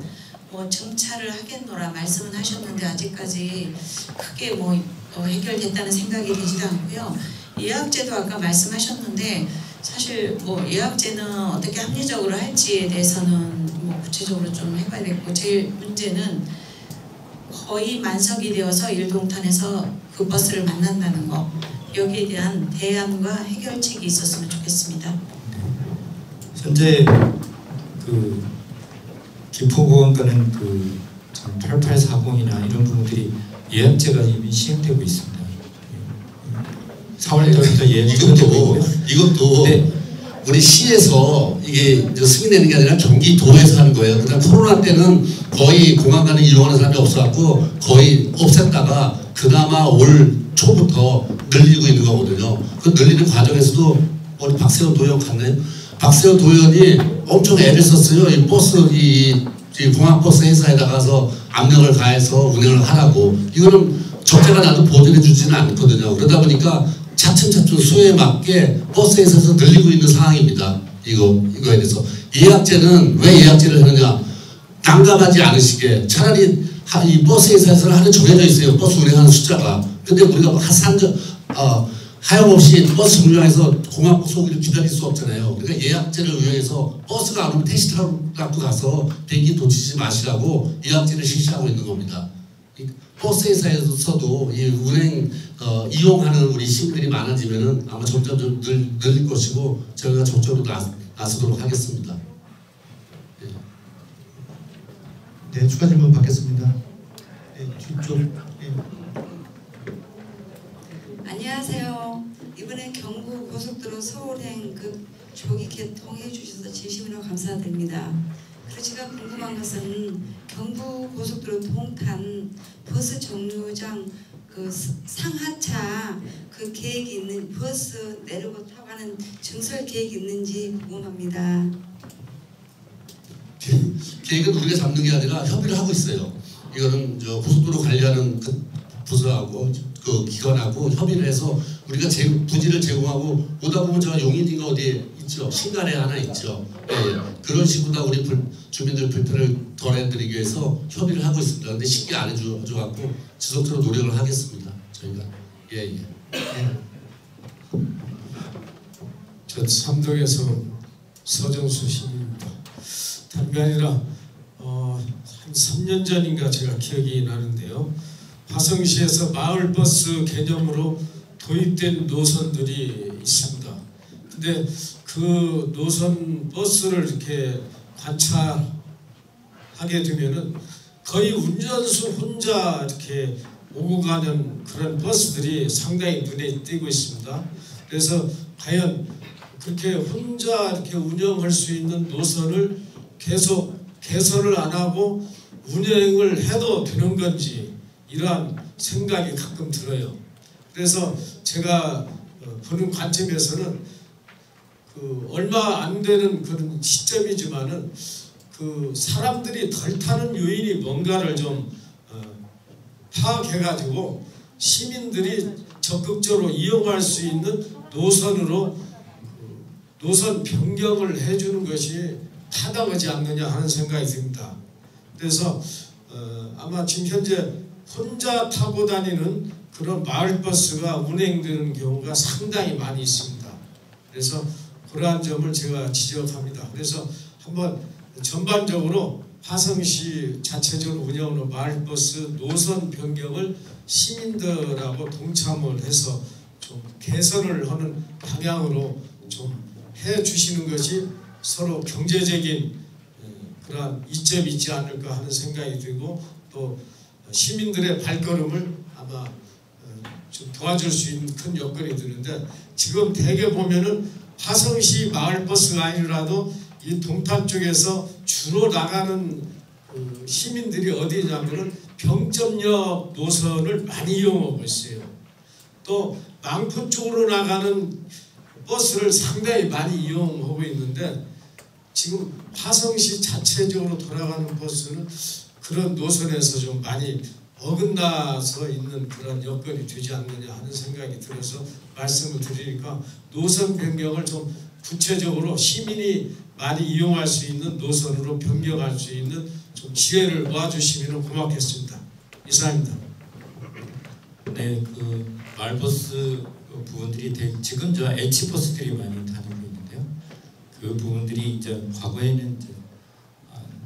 뭐 정차를 하겠노라 말씀은 하셨는데 아직까지 크게 뭐 해결됐다는 생각이 되지도 않고요. 예약제도 아까 말씀하셨는데 사실 뭐 예약제는 어떻게 합리적으로 할지에 대해서는 뭐 구체적으로 좀 해봐야 되겠고, 제일 문제는 거의 만석이 되어서 일동탄에서 그 버스를 만난다는 거, 여기에 대한 대안과 해결책이 있었으면 좋겠습니다. 현재 그 김포공항가는 그 8840이나 이런 부분들이 예약제가 이미 시행되고 있습니다. 4월 달부터 예약제가 되고 있고요. 이것도 네. 우리 시에서 이게 승인되는 게 아니라 경기도에서 하는 거예요. 그다음 코로나 때는 거의 공항가는 이용하는 사람이 없어갖고 거의 없앴다가 그나마 올 초부터 늘리고 있는 거거든요. 그 늘리는 과정에서도 우리 박세현 도의원 갔네. 박세현 도의원이 엄청 애를 썼어요. 이 버스 이 공항버스 회사에다가서 압력을 가해서 운행을 하라고. 이거는 적자가 나도 보전해 주지는 않거든요. 그러다 보니까 차츰차츰 수요에 맞게 버스 회사에서 늘리고 있는 상황입니다. 이거에 대해서 예약제는 왜 예약제를 하느냐? 난감하지 않으시게 차라리 이 버스 회사에서는 하는 정해져 있어요. 버스 운행하는 숫자가. 근데 우리가 하염없이 버스 정류장에서 공항버스 오기를 기다릴 수 없잖아요. 그러니까 예약제를 운영해서 버스가 안 오면 택시 타고 가서 비행기 놓치지 마시라고 예약제를 실시하고 있는 겁니다. 버스 회사에서도 이 운행 이용하는 우리 시민들이 많아지면은 아마 점점 좀 늘릴 것이고 저희가 적극적으로 나서도록 하겠습니다. 네, 추가 질문 받겠습니다. 네, 뒤쪽. 네. 안녕하세요. 이번에 경부 고속도로 서울행 그 조기 개통해 주셔서 진심으로 감사드립니다. 그리고 제가 궁금한 것은 경부 고속도로 동탄 버스 정류장 그 상하차 그 계획이 있는 버스 내리고 타고 가는 증설 계획이 있는지 궁금합니다. 계획은 우리가 잡는 게 아니라 협의를 하고 있어요. 이거는 저 고속도로 관리하는 그 부서하고 그 기관하고 협의를 해서 우리가 부지를 제공하고 오다 보면 저 용인인가 어디에 있죠. 신갈에 하나 있죠. 네, 그런 식으로 우리 주민들 불편을 덜어드리기 위해서 협의를 하고 있습니다. 그런데 쉽게 안 해줘갖고 지속적으로 노력을 하겠습니다. 저희가 예. 저 삼동에서 서정수 시민입니다. 다른 게 아니라 한 3년 전인가 제가 기억이 나는데요. 화성시에서 마을버스 개념으로 도입된 노선들이 있습니다. 근데 그 노선 버스를 이렇게 관찰하게 되면은 거의 운전수 혼자 이렇게 오고 가는 그런 버스들이 상당히 눈에 띄고 있습니다. 그래서 과연 그렇게 혼자 이렇게 운영할 수 있는 노선을 계속 개선을 안 하고 운행을 해도 되는 건지 이러한 생각이 가끔 들어요. 그래서 제가 보는 관점에서는 그 얼마 안 되는 그런 시점이지만은 그 사람들이 덜 타는 요인이 뭔가를 좀 파악해가지고 시민들이 적극적으로 이용할 수 있는 노선으로 노선 변경을 해주는 것이 타당하지 않느냐 하는 생각이 듭니다. 그래서 아마 지금 현재 혼자 타고 다니는 그런 마을버스가 운행되는 경우가 상당히 많이 있습니다. 그래서 그러한 점을 제가 지적합니다. 그래서 한번 전반적으로 화성시 자체적으로 운영하는 마을버스 노선 변경을 시민들하고 동참을 해서 좀 개선을 하는 방향으로 좀 해주시는 것이 서로 경제적인 그러한 이점이 있지 않을까 하는 생각이 들고 또 시민들의 발걸음을 아마 좀 도와줄 수 있는 큰 여건이 드는데 지금 대개 보면은 화성시 마을버스가 아니라도 이 동탄 쪽에서 주로 나가는 시민들이 어디냐면은 병점역 노선을 많이 이용하고 있어요. 또 망포 쪽으로 나가는 버스를 상당히 많이 이용하고 있는데 지금 화성시 자체적으로 돌아가는 버스는 그런 노선에서 좀 많이 어긋나서 있는 그런 여건이 되지 않느냐 하는 생각이 들어서 말씀을 드리니까 노선 변경을 좀 구체적으로 시민이 많이 이용할 수 있는 노선으로 변경할 수 있는 좀 지혜를 모아주시면 고맙겠습니다. 이상입니다. 네, 그 말버스 부분들이 지금 저 H버스들이 많이 다니고 있는데요. 그 부분들이 이제 과거에는 이제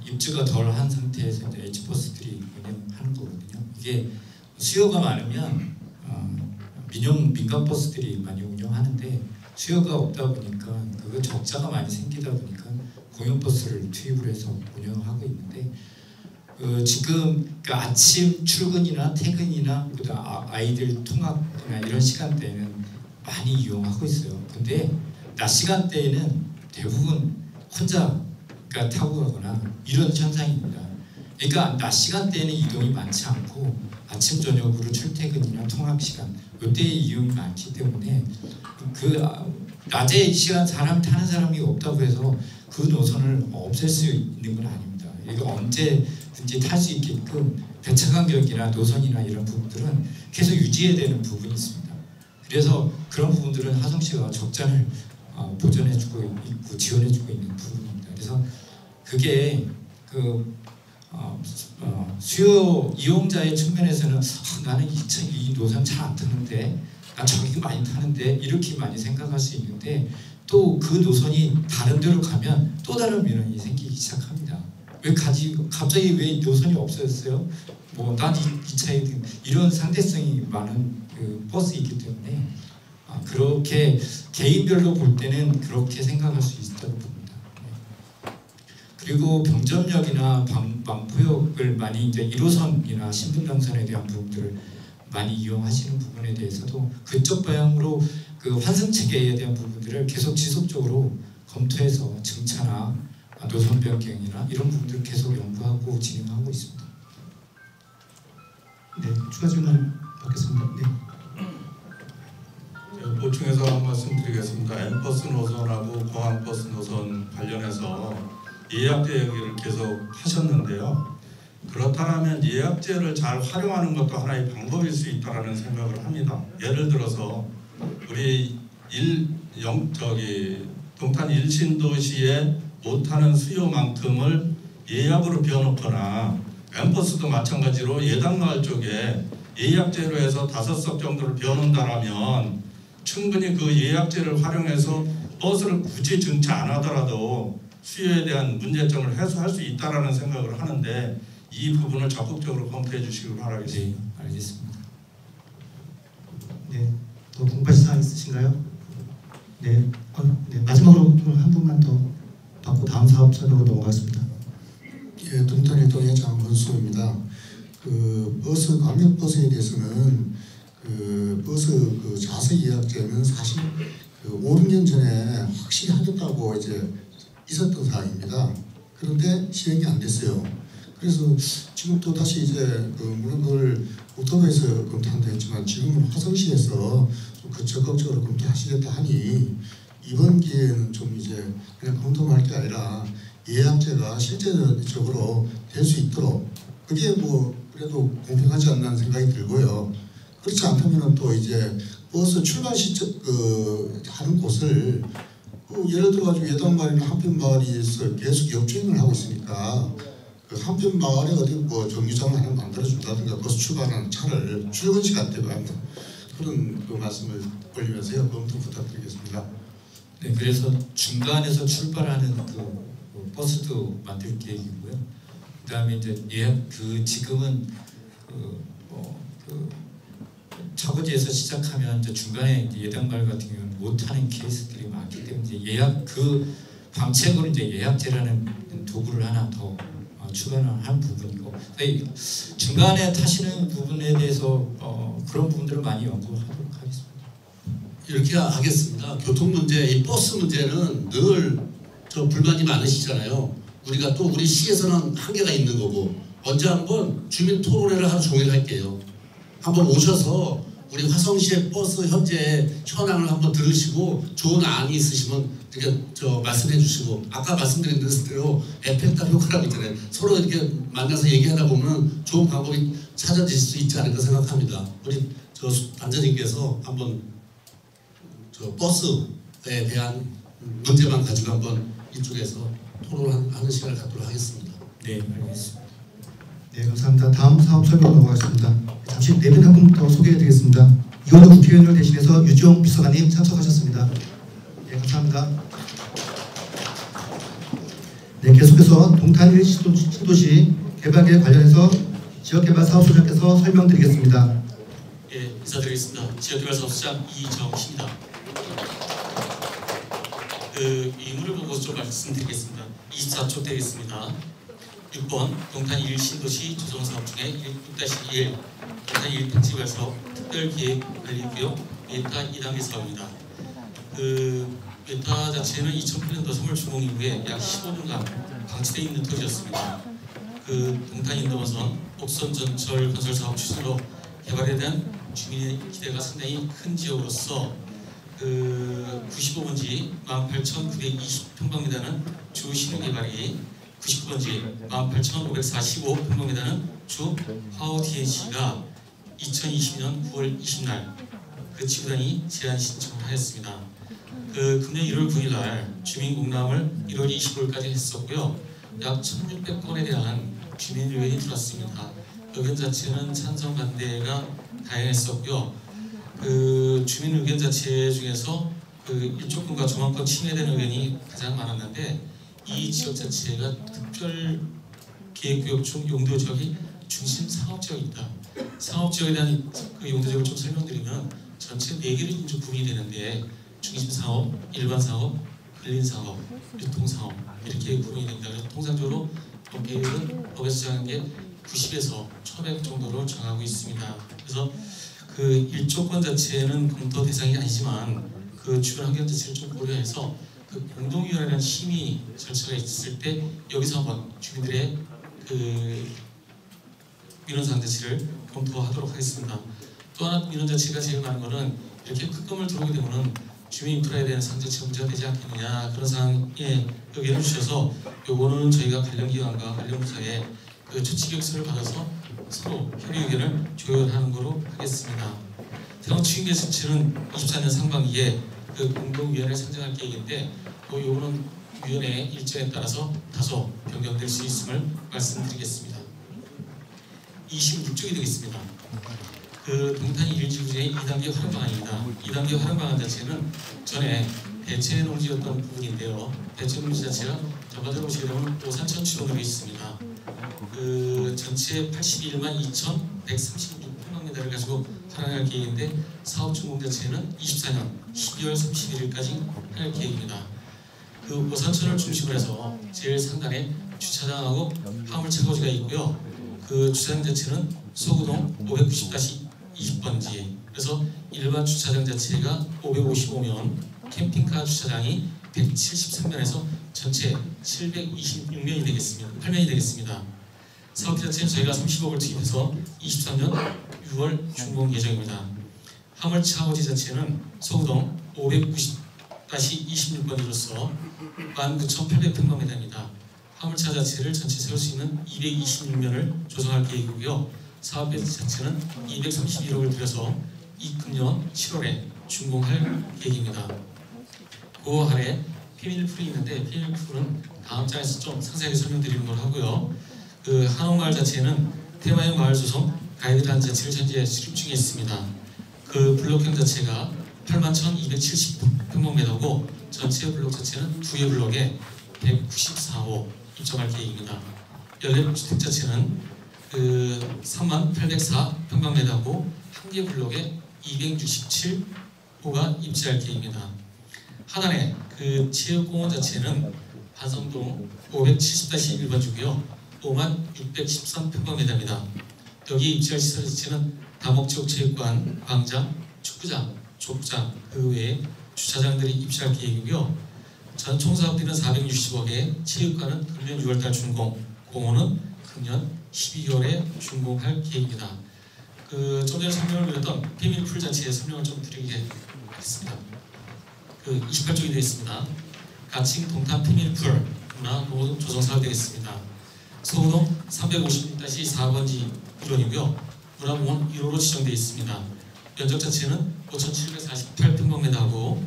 입주가 덜한 상태에서 이제 H버스들이 운영하는 거거든요. 이게 수요가 많으면 민간 버스들이 많이 운영하는데 수요가 없다 보니까 그 적자가 많이 생기다 보니까 공영버스를 투입을 해서 운영하고 있는데 지금 그 아침 출근이나 퇴근이나 아이들 통학이나 이런 시간대에는 많이 이용하고 있어요. 근데 낮 시간대에는 대부분 혼자 타고 가거나 이런 현상입니다. 그러니까 낮 시간대에는 이동이 많지 않고 아침 저녁으로 출퇴근이나 통학 시간 이때에 이용이 많기 때문에 그 낮에 시간 사람 타는 사람이 없다고 해서 그 노선을 없앨 수 있는 건 아닙니다. 이거 언제든지 탈 수 있게끔 배차 간격이나 노선이나 이런 부분들은 계속 유지해야 되는 부분이 있습니다. 그래서 그런 부분들은 화성시가 적자를 보전해주고 있고 지원해주고 있는 부분입니다. 그래서 그게 그 수요 이용자의 측면에서는 나는 이 노선 잘 안 타는데 나 저기 많이 타는데 이렇게 많이 생각할 수 있는데 또 그 노선이 다른 데로 가면 또 다른 민원이 생기기 시작합니다. 갑자기 왜 노선이 없어졌어요? 뭐 난 이 차에 이런 상대성이 많은 그 버스이기 때문에 그렇게 개인별로 볼 때는 그렇게 생각할 수 있다고 봅니다. 그리고 병점역이나 방포역을 많이 이제 1호선이나 신분당선에 대한 부분들을 많이 이용하시는 부분에 대해서도 그쪽 방향으로 그 환승 체계에 대한 부분들을 계속 지속적으로 검토해서 증차나 노선 변경이나 이런 부분들을 계속 연구하고 진행하고 있습니다. 네, 추가 질문 받겠습니다. 네. 제가 보충해서 한 말씀 드리겠습니다. N버스 노선하고 공항버스 노선 관련해서 예약제 얘기를 계속 하셨는데요. 그렇다면 예약제를 잘 활용하는 것도 하나의 방법일 수 있다는 생각을 합니다. 예를 들어서 우리 동탄 1신도시에 못하는 수요만큼을 예약으로 비워놓거나 N버스도 마찬가지로 예당마을 쪽에 예약제로 해서 5석 정도를 비워놓는다라면 충분히 그 예약제를 활용해서 버스를 굳이 증차 안 하더라도 수요에 대한 문제점을 해소할 수 있다라는 생각을 하는데 이 부분을 적극적으로 검토해 주시길 바라겠습니다. 네, 알겠습니다. 네, 더 궁금하신 사항 있으신가요? 네, 네, 마지막으로 한 분만 더 받고 다음 사업자로 넘어가겠습니다. 예, 동탄일동의 장건수입니다. 그 버스 광역버스에 대해서는 그 버스 그 좌석 예약제는 사실 그 5, 6년 전에 확실히 하겠다고 이제 있었던 사항입니다. 그런데 시행이 안 됐어요. 그래서 지금 또 다시 이제 그 물론 그걸 국토부에서 검토한다 했지만 지금은 화성시에서 그 적극적으로 검토하시겠다 하니 이번 기회에는 좀 이제 그냥 검토할 게 아니라 예약제가 실제적으로 될 수 있도록 그게 뭐 그래도 공평하지 않나 생각이 들고요. 그렇지 않다면은 또 이제 버스 출발 시점 하는 곳을 예를 들어 가지고 예당마을이나 한편마을에서 계속 역주행을 하고 있으니까 그 한편마을에 어디 뭐 정류장을 하나 만들어 준다든가 버스 출발하는 차를 출근 시간대로 하는 그런 그 말씀을 올리면서요 검토 부탁드리겠습니다. 네, 그래서 중간에서 출발하는 그 버스도 만들 계획이고요. 그다음에 이제 예약 지금은 차고지에서 시작하면 이제 중간에 예당마을 같은 경우는 못 하는 케이스들이 많기 때문에 이제 예약 그 방책으로 이제 예약제라는 도구를 하나 더 추가한 부분이고 중간에 타시는 부분에 대해서 그런 부분들을 많이 연구하도록 하겠습니다. 이렇게 하겠습니다. 교통 문제, 이 버스 문제는 늘 저 불만이 많으시잖아요. 우리가 또 우리 시에서는 한계가 있는 거고 언제 한번 주민 토론회를 하루 종일 할게요. 한번 오셔서 우리 화성시의 버스 현재 현황을 한번 들으시고 좋은 안이 있으시면 이렇게 말씀해 주시고 아까 말씀드린 대로 에펙타 효과라고 있잖아요. 서로 이렇게 만나서 얘기하다 보면 좋은 방법이 찾아질 수 있지 않을까 생각합니다. 우리 저 단장님께서 한번 저 버스에 대한 문제만 가지고 한번 이쪽에서 토론하는 시간을 갖도록 하겠습니다. 네, 알겠습니다. 네, 감사합니다. 다음 사업 설명 넘어가겠습니다. 잠시 내빈 한 분 더 소개해드리겠습니다. 이원호 국회의원을 대신해서 유지용 비서관님 참석하셨습니다. 네, 감사합니다. 네, 계속해서 동탄 신도시 개발에 관련해서 지역개발 사업소장께서 설명드리겠습니다. 예, 인사드리겠습니다. 지역개발 사업소장 이정희입니다. 이문을 보고 좀 말씀드리겠습니다. 24초 되겠습니다. 6번 동탄 1 신도시 조성사업 중에 6-1 동탄 1 택지개발 사업 특별기획관리구역 메타 2단계 사업입니다. 메타 자체는 2008년도 3월 준공 이후에 약 15년간 방치되어 있는 토지였습니다. 동탄 인도원선 옥선 전철 건설 사업 추진으로 개발에 대한 주민의 기대가 상당히 큰 지역으로서 95번지 18,920평방미터는 주 신흥 개발이 99번지 18,545평방미터는 주 하우 DNC가 2020년 9월 20날 그 지구단이 제안 신청을 하였습니다. 금년 1월 9일 날 주민 공람을 1월 25일까지 했었고요. 약 1,600건에 대한 주민 의견이 들어왔습니다. 의견 자체는 찬성 반대가 다양했었고요. 주민 의견 자체 중에서 일조권과 조망권 침해되는 의견이 가장 많았는데 이 지역 자체가 특별 계획구역 중 용도 지역이 중심 상업지역입니다. 상업지역에 대한 그 용도 지역을 좀 설명드리면 전체 4개로 이제 구분이 되는데 중심 사업, 일반 사업, 근린 사업, 유통 사업 이렇게 구분이 됩니다. 그래서 통상적으로 계획은 법에서 정한 게 90에서 1,100 정도로 정하고 있습니다. 그래서 일조권 자체는 검토 대상이 아니지만 주변 환경 자체를 좀 고려해서 공동위원회라는 심의 절차가 있을 때 여기서 한번 주민들의 민원사항 자체를 검토하도록 하겠습니다. 또 하나 민원 자체가 제일 많은 거는 이렇게 큰 건물 들어오게 되면은 주민 인프라에 대한 사항 자체가 문제가 되지 않겠느냐 그런 사항에 의견을 주셔서 요거는 저희가 관련 기관과 관련 부서에 조치 결서를 받아서 서로 협의 의견을 조율하는 거로 하겠습니다. 태원 추진계 자체는 24년 상반기에 공동위원회를 상정할 계획인데 요거는 위원회 일정에 따라서 다소 변경될 수 있음을 말씀드리겠습니다. 26쪽이 되겠습니다. 동탄 1지구의 2단계 활용 방안입니다. 2단계 활용 방안 자체는 전에 대체 농지였던 부분인데요. 대체 농지 자체가 전반적으로 보시게 되면 오산천 주동으로 있습니다. 전체 81만 2,136평방미터를 가지고 활용할 계획인데 사업 준공 자체는 24년 12월 31일까지 할 계획입니다. 오산천을 중심으로 해서 제일 상단에 주차장하고 화물 채거지가 있고요. 주차장 자체는 서구동 590-20번지 그래서 일반 주차장 자체가 555면 캠핑카 주차장이 173면에서 전체 726면이 되겠습니다. 8면이 되겠습니다. 사업 자체는 저희가 30억을 투입해서 23년 6월 준공 예정입니다. 화물 차고지 자체는 서구동 590-26번지로서 19,800평방미터입니다. 화물차 자체를 전체 세울 수 있는 226면을 조성할 계획이고요. 사업 배치 자체는 231억을 들여서 금년 7월에 준공할 계획입니다. 그 아래 페밀풀이 있는데 페밀풀은 다음 장에서 좀 상세하게 설명드리는 걸 하고요. 한옥마을 자체는 테마형 마을 조성 가이드라인 자체를 현재 수립 중에 있습니다. 블록형 자체가 81,270평방미터고 전체 블록 자체는 2개 블록에 194호 입점할 계획입니다. 연립주택 자체는 3804평방미터고 한 개 블록에 267호가 입지할 계획입니다. 하단에 체육공원 자체는 반성동 570-1번 주고요. 5613평방미터입니다. 여기 입지할 시설 자체는 다목지역체육관, 광장, 축구장, 족구장 그 외에 주차장들이 입지할 계획이고요. 전 총사업비는 460억에 체육관은 금년 6월달 준공, 공원은 금년 12월에 준공할 계획입니다. 좀 전에 설명을 드렸던 페밀풀 자체의 설명을 좀 드리겠습니다. 28쪽이 되겠습니다. 가칭 동탄 페밀풀 문화 노동 조성 사업 되겠습니다. 서구동 350-4번지 1원이고요. 문화공원 1호로 지정되어 있습니다. 면적 자체는 5,748평방미터하고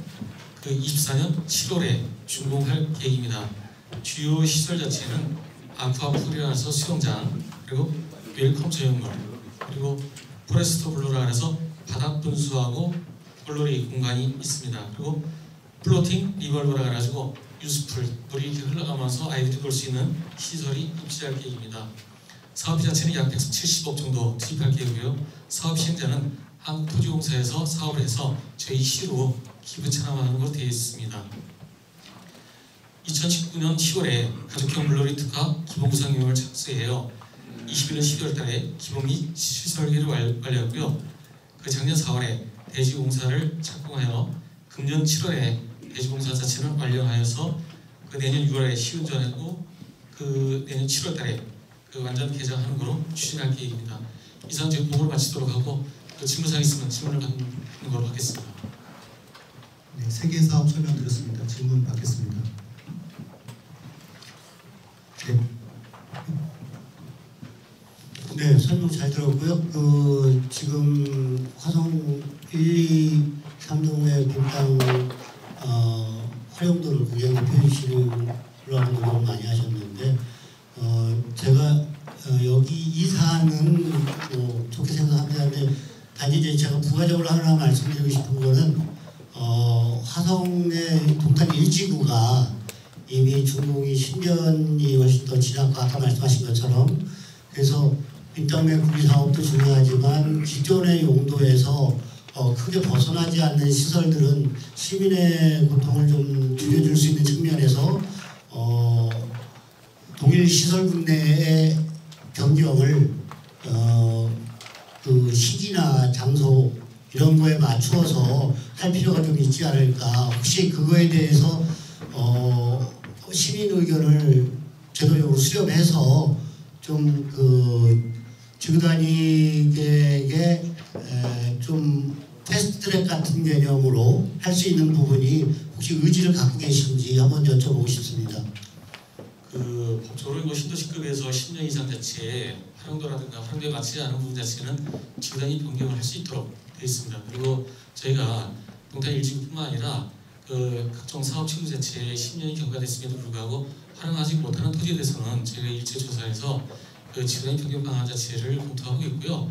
그 24년 7월에 준공할 계획입니다. 주요 시설 자체는 아쿠아풀이라서 수영장, 그리고 웰컴 조형물, 그리고 포레스트 블루라 해서 바닥 분수하고 볼러리 공간이 있습니다. 그리고 플로팅 리벌브라 해가지고 유스풀, 물이 이렇게 흘러가면서 아이들이 놀 수 있는 시설이 입지할 계획입니다. 사업 자체는 약 170억 정도 투입할 계획이고요. 사업 시행자는 한국토지공사에서 사업을 해서 저희 시로 기부 체납하는 것으로 되어 있습니다. 2019년 10월에 가족형 물놀이 특화 기본구상계획을 착수해요. 21년 12월 달에 기본 및 시설계를 완료했고요. 그 작년 4월에 대지공사를 착공하여 금년 7월에 대지공사 자체는 완료하여서 그 내년 6월에 시운전하고 그 내년 7월 달에 그 완전 개장하는 거로 추진할 계획입니다. 이상 제 보고를 마치도록 하고 그 질문사항 있으면 질문을 받는 걸로 하겠습니다. 네, 3개 사업 설명드렸습니다. 질문 받겠습니다. 네, 설명 잘 들었고요. 지금 화성 1, 2, 3동의 분당 활용도를 굉장히 높여주시려는 노력을 많이 하셨는데 제가 여기 이 사안은 뭐 좋게 생각합니다. 근데 단지 이제 제가 부가적으로 하나 말씀드리고 싶은 거는 화성의 동탄 1지구가 이미 준공이 10년이 훨씬 더 지났고 아까 말씀하신 것처럼 그래서 인터넷 구비 사업도 중요하지만 기존의 용도에서 크게 벗어나지 않는 시설들은 시민의 고통을 좀 줄여줄 수 있는 측면에서 동일 시설군 내의 변경을 그 시기나 장소 이런 거에 맞추어서 할 필요가 좀 있지 않을까. 혹시 그거에 대해서 시민 의견을 제도적으로 수렴해서 좀 그 지구단위계획에 좀 패스트트랙 같은 개념으로 할 수 있는 부분이 혹시 의지를 갖고 계신지 한번 여쭤보고 싶습니다. 그 법적으로 신도시급에서 10년 이상 자체에 활용도라든가 활용도에 맞지 않은 부분 자체는 지구단위 변경을 할 수 있도록 되어 있습니다. 그리고 저희가 동탄 1지구뿐만 아니라 그 각종 사업 취급 자체에 10년이 경과됐음에도 불구하고 활용하지 못하는 토지에 대해서는 저희가 일체 조사해서 그 지구단위 변경 방안 자체를 검토하고 있고요.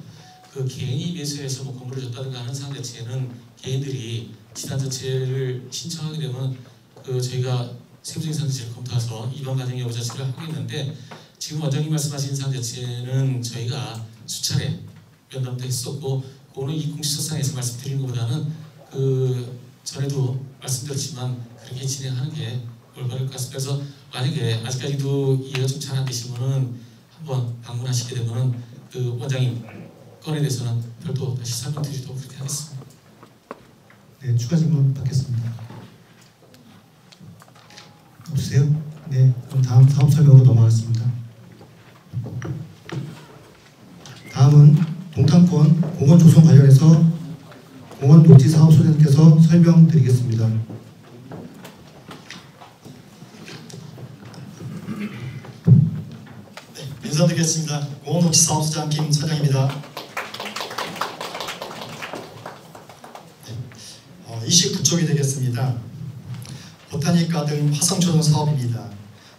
그 개인이 매수해서 뭐 건물을 줬다든가 하는 사항 자체는 개인들이 지단 자체를 신청하게 되면 그 저희가 세부적인 사항 자체를 검토해서 이반 과정 여부 자체를 하고 있는데 지금 원장님 말씀하신 사항 자체는 저희가 수차례 면담도 했었고 그거는 이 공식석상에서 말씀드리는 것보다는 그 전에도 말씀드렸지만 그렇게 진행하는 게 올바를 것 같습니다. 그래서 만약에 아직까지도 이해가 좀 잘 안 되시면은 한번 방문하시게 되면은 그 원장님 건에 대해서는 별도 다시 설명드리도록 그렇게 하겠습니다. 네, 추가 질문 받겠습니다. 없으세요? 네, 그럼 다음 사업 설명으로 넘어가겠습니다. 다음은 동탄권 공원 조성 관련해서 공원 녹지 사업 소장님께서 설명드리겠습니다. 네, 인사드리겠습니다. 공원 녹지 사업소장 김사장입니다. 29쪽이 되겠습니다. 보타닉 가든 화성 조성 사업입니다.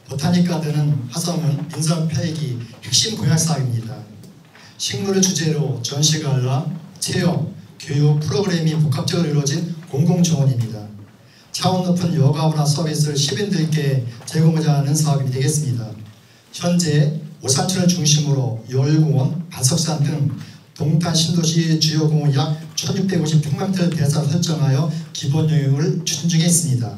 보타닉 가든은 화성은 민선 폐기 핵심 공약 사업입니다. 식물을 주제로 전시 관람, 체험, 교육 프로그램이 복합적으로 이루어진 공공정원입니다. 차원 높은 여가 문화 서비스를 시민들께 제공하자 하는 사업이 되겠습니다. 현재 오산천을 중심으로 열공원, 반석산 등 동탄 신도시 주요 공원 약 1650평방미터를 대상 설정하여 기본 영역을 추진 중에 있습니다.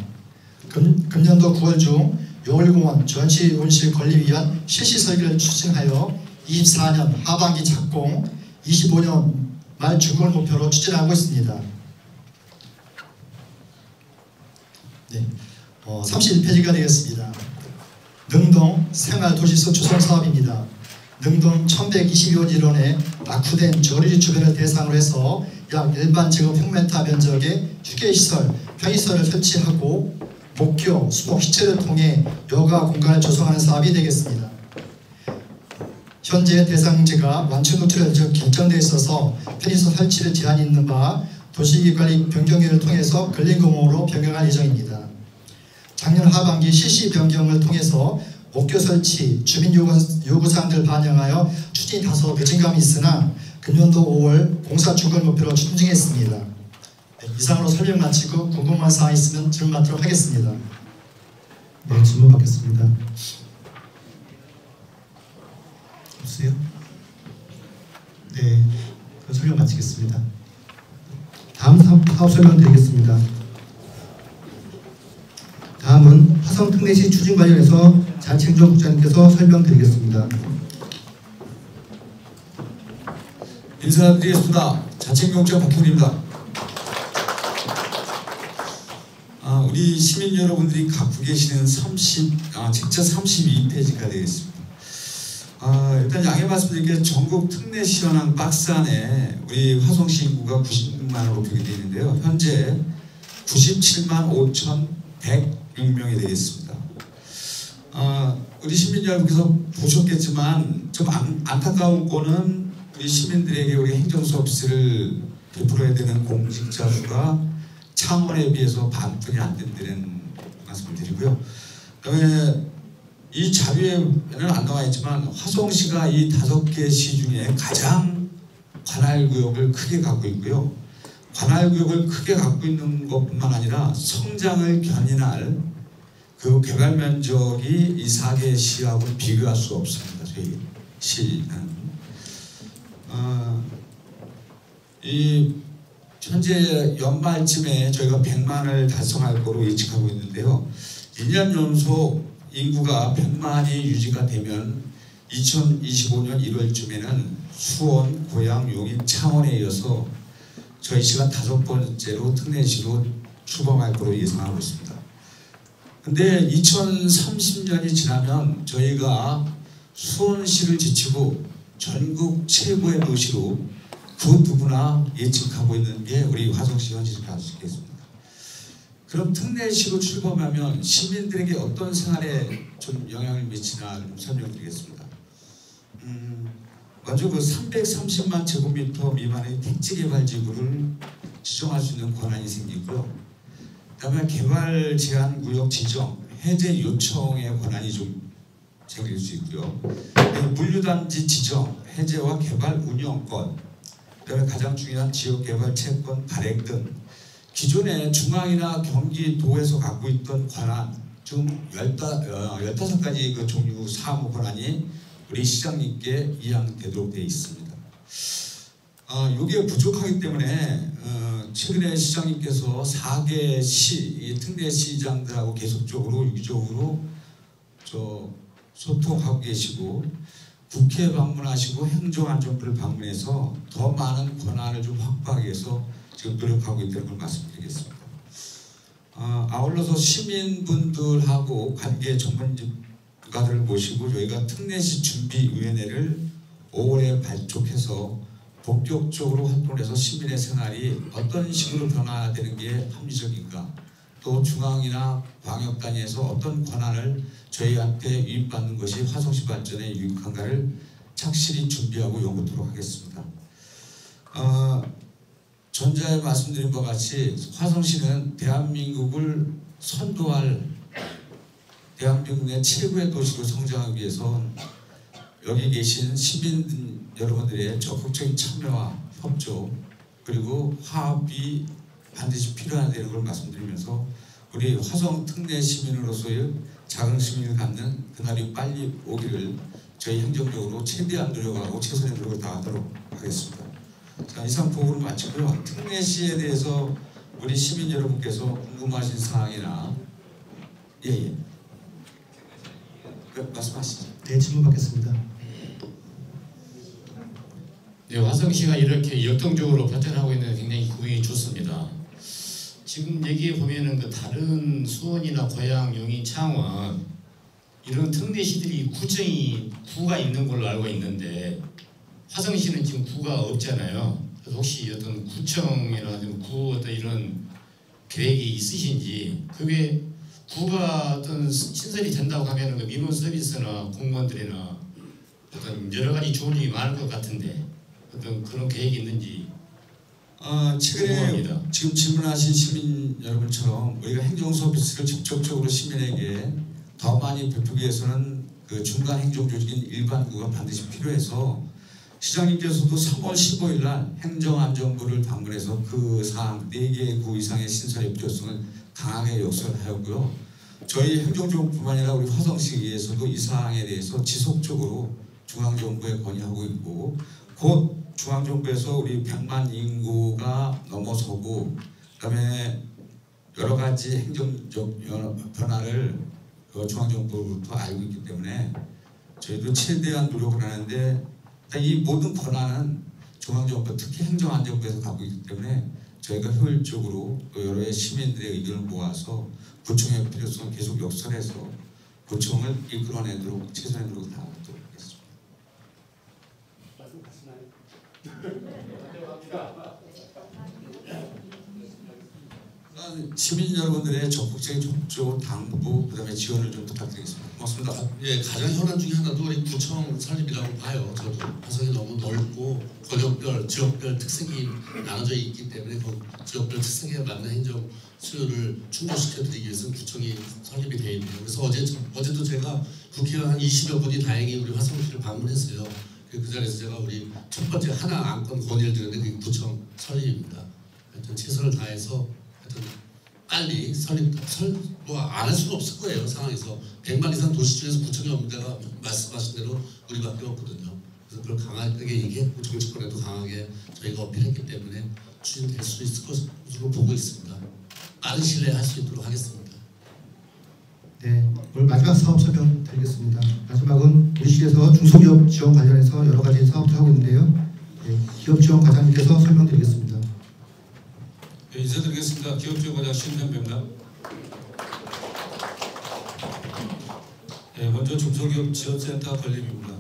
금년도 9월 중 열공원 전시 운실 건립 위한 실시 설계를 추진하여 24년 하반기 착공, 25년 말 준공을 목표로 추진하고 있습니다. 네, 31페이지가 되겠습니다. 능동 생활도시수 조성 사업입니다. 능동 1122호 일원에 낙후된 저리 주변을 대상으로 해서 약 일반 제곱평미터 면적의 휴게시설, 편의시설을 설치하고 목교, 수목, 시체를 통해 여가 공간을 조성하는 사업이 되겠습니다. 현재 대상지가 완충노출에 결정돼 있어서 편의시설 설치를 제한이 있는 바 도시계획관리 변경위를 통해서 근린공원으로 변경할 예정입니다. 작년 하반기 실시 변경을 통해서 목표 설치, 주민 요구사항들을 반영하여 추진이 다소 늦은 감이 있으나 금년도 5월 공사 출발 목표로 추진했습니다. 네, 이상으로 설명 마치고 궁금한 사항 있으면 질문 받도록 하겠습니다. 네, 질문 받겠습니다. 없어요? 네, 설명 마치겠습니다. 다음 사업 설명 드리겠습니다. 다음은 화성 특례시 추진 관련해서 장채정 국장님께서 설명드리겠습니다. 인사드리겠습니다. 자칭경찰 박형입니다. 우리 시민 여러분들이 갖고 계시는 책자 32페이지가 되겠습니다. 일단 양해 말씀드릴게요. 전국 특례시 현황 박스 안에 우리 화성시 인구가 96만으로 표기되어 있는데요. 현재 97만 5,106명이 되겠습니다. 우리 시민 여러분께서 보셨겠지만 좀 안타까운 거는 우리 시민들에게 우리 행정서비스를 베풀어야 되는 공직자 수가 창원에 비해서 반뿐이 안 된다는 말씀을 드리고요. 그다음에 이 자료에는 안 나와 있지만 화성시가 이 5개 시 중에 가장 관할구역을 크게 갖고 있고요. 관할구역을 크게 갖고 있는 것뿐만 아니라 성장을 견인할 그 개발 면적이 이 4개 시하고는 비교할 수 없습니다. 저희 시는 이 현재 연말쯤에 저희가 100만을 달성할 거로 예측하고 있는데요. 2년 연속 인구가 100만이 유지가 되면 2025년 1월쯤에는 수원, 고양, 용인, 창원에 이어서 저희 시가 5번째로 특례시로 출범할 거로 예상하고 있습니다. 근데 2030년이 지나면 저희가 수원시를 지치고 전국 최고의 도시로 그 누구나 예측하고 있는 게 우리 화성시 현실을 알 수 있겠습니다. 그럼 특례시로 출범하면 시민들에게 어떤 생활에 좀 영향을 미치나 좀 설명드리겠습니다. 먼저 그 330만 제곱미터 미만의 택지개발지구를 지정할 수 있는 권한이 생기고요. 그다음에 개발 제한 구역 지정, 해제 요청의 권한이 좀 생길 수 있고요. 물류단지 지정, 해제와 개발 운영권, 그다음에 가장 중요한 지역개발 채권 발행 등 기존에 중앙이나 경기도에서 갖고 있던 권한 좀 15가지 그 종류 사무 권한이 우리 시장님께 이양되도록 되어 있습니다. 이게 부족하기 때문에 최근에 시장님께서 4개 시 특례시장들하고 계속적으로 유기적으로 소통하고 계시고 국회 방문하시고 행정안전부를 방문해서 더 많은 권한을 좀 확보하기 위해서 지금 노력하고 있다는 걸 말씀드리겠습니다. 아울러서 시민분들하고 관계 전문가들을 모시고 저희가 특례시 준비위원회를 5월에 발족해서 본격적으로 활동해서 시민의 생활이 어떤 식으로 변화되는 게 합리적인가, 또 중앙이나 광역 단위에서 어떤 권한을 저희한테 유입받는 것이 화성시 발전에 유익한가를 착실히 준비하고 연구토록 하겠습니다. 전자에 말씀드린 바와 같이 화성시는 대한민국을 선도할 대한민국의 최고의 도시로 성장하기 위해서 여기 계신 시민 여러분들의 적극적인 참여와 협조 그리고 화합이 반드시 필요하다는 걸 말씀드리면서 우리 화성 특례 시민으로서의 자긍심을 갖는 그날이 빨리 오기를 저희 행정적으로 최대한 노력하고 최선의 노력을 다하도록 하겠습니다. 자, 이상 보고를 마치고요. 특례시에 대해서 우리 시민 여러분께서 궁금하신 사항이나 말씀하시죠. 네, 질문 받겠습니다. 네, 화성시가 이렇게 역동적으로 발전하고 있는 데 굉장히 기분이 좋습니다. 지금 여기에 보면은 그 다른 수원이나 고양, 용인, 창원 이런 특례시들이 구가 있는 걸로 알고 있는데 화성시는 지금 구가 없잖아요. 그래서 혹시 어떤 구청이나 구 어떤 이런 계획이 있으신지, 그게 구가 어떤 신설이 된다고 하면은 그 민원 서비스나 공무원들이나 어떤 여러 가지 좋은 일이 많을 것 같은데 어떤 그런 계획이 있는지 최근에 궁금합니다. 지금 질문하신 시민 여러분처럼 우리가 행정 서비스를 직접적으로 시민에게 더 많이 베푸기 위해서는 그 중간 행정 조직인 일반구가 반드시 필요해서 시장님께서도 3월 15일 날 행정안전부를 방문해서 그 사항 4개의 구 이상의 신설의 필요성을 강하게 역설하였고요. 저희 행정정부뿐만 아니라 우리 화성시에서도 이 사항에 대해서 지속적으로 중앙정부에 건의하고 있고 곧 중앙정부에서 우리 100만 인구가 넘어서고 그다음에 여러 가지 행정적 변화를 중앙정부부터 알고 있기 때문에 저희도 최대한 노력을 하는데 이 모든 권한은 중앙정부 특히 행정안전부에서 갖고 있기 때문에 저희가 효율적으로 여러 시민들의 의견을 모아서 구청의 필요성을 계속 역설해서 구청을 이끌어내도록 최선의 노력을 다하도록 하겠습니다. 시민 여러분들의 적극적인 협조, 당부, 그다음에 지원을 좀 부탁드리겠습니다. 고맙습니다. 예, 가장 현안 중에 하나도 우리 구청 설립이라고 봐요. 저도 화성이 너무 넓고 권역별, 지역별 특색이 나눠져 있기 때문에 그 지역별 특색에 맞는 행정 수요를 충족시켜드리기 위해서는 구청이 설립이 되어 있네요. 그래서 어제도 제가 국회의원 한 20여 분이 다행히 우리 화성시를 방문했어요. 그 자리에서 제가 우리 첫 번째 하나 안건 건의를 드렸는데 그게 구청 설립입니다. 하여튼 최선을 다해서 하여튼 빨리 뭐 안 할 수는 없을 거예요. 상황에서 100만 이상 도시 중에서 구청이 없는 데가 말씀하신 대로 우리밖에 없거든요. 그래서 그걸 강하게 얘기했고 정치권에도 강하게 저희가 어필했기 때문에 추진될 수 있을 것으로 보고 있습니다. 빠른 신뢰 할 수 있도록 하겠습니다. 네, 오늘 마지막 사업 설명 드리겠습니다. 마지막은 우리 시에서 중소기업 지원 관련해서 여러 가지 사업을 하고 있는데요. 네, 기업 지원 과장님께서 설명드리겠습니다. 네, 인사드리겠습니다. 기업지원과장 신현배입니다. 네, 먼저 중소기업 지원센터 건립입니다.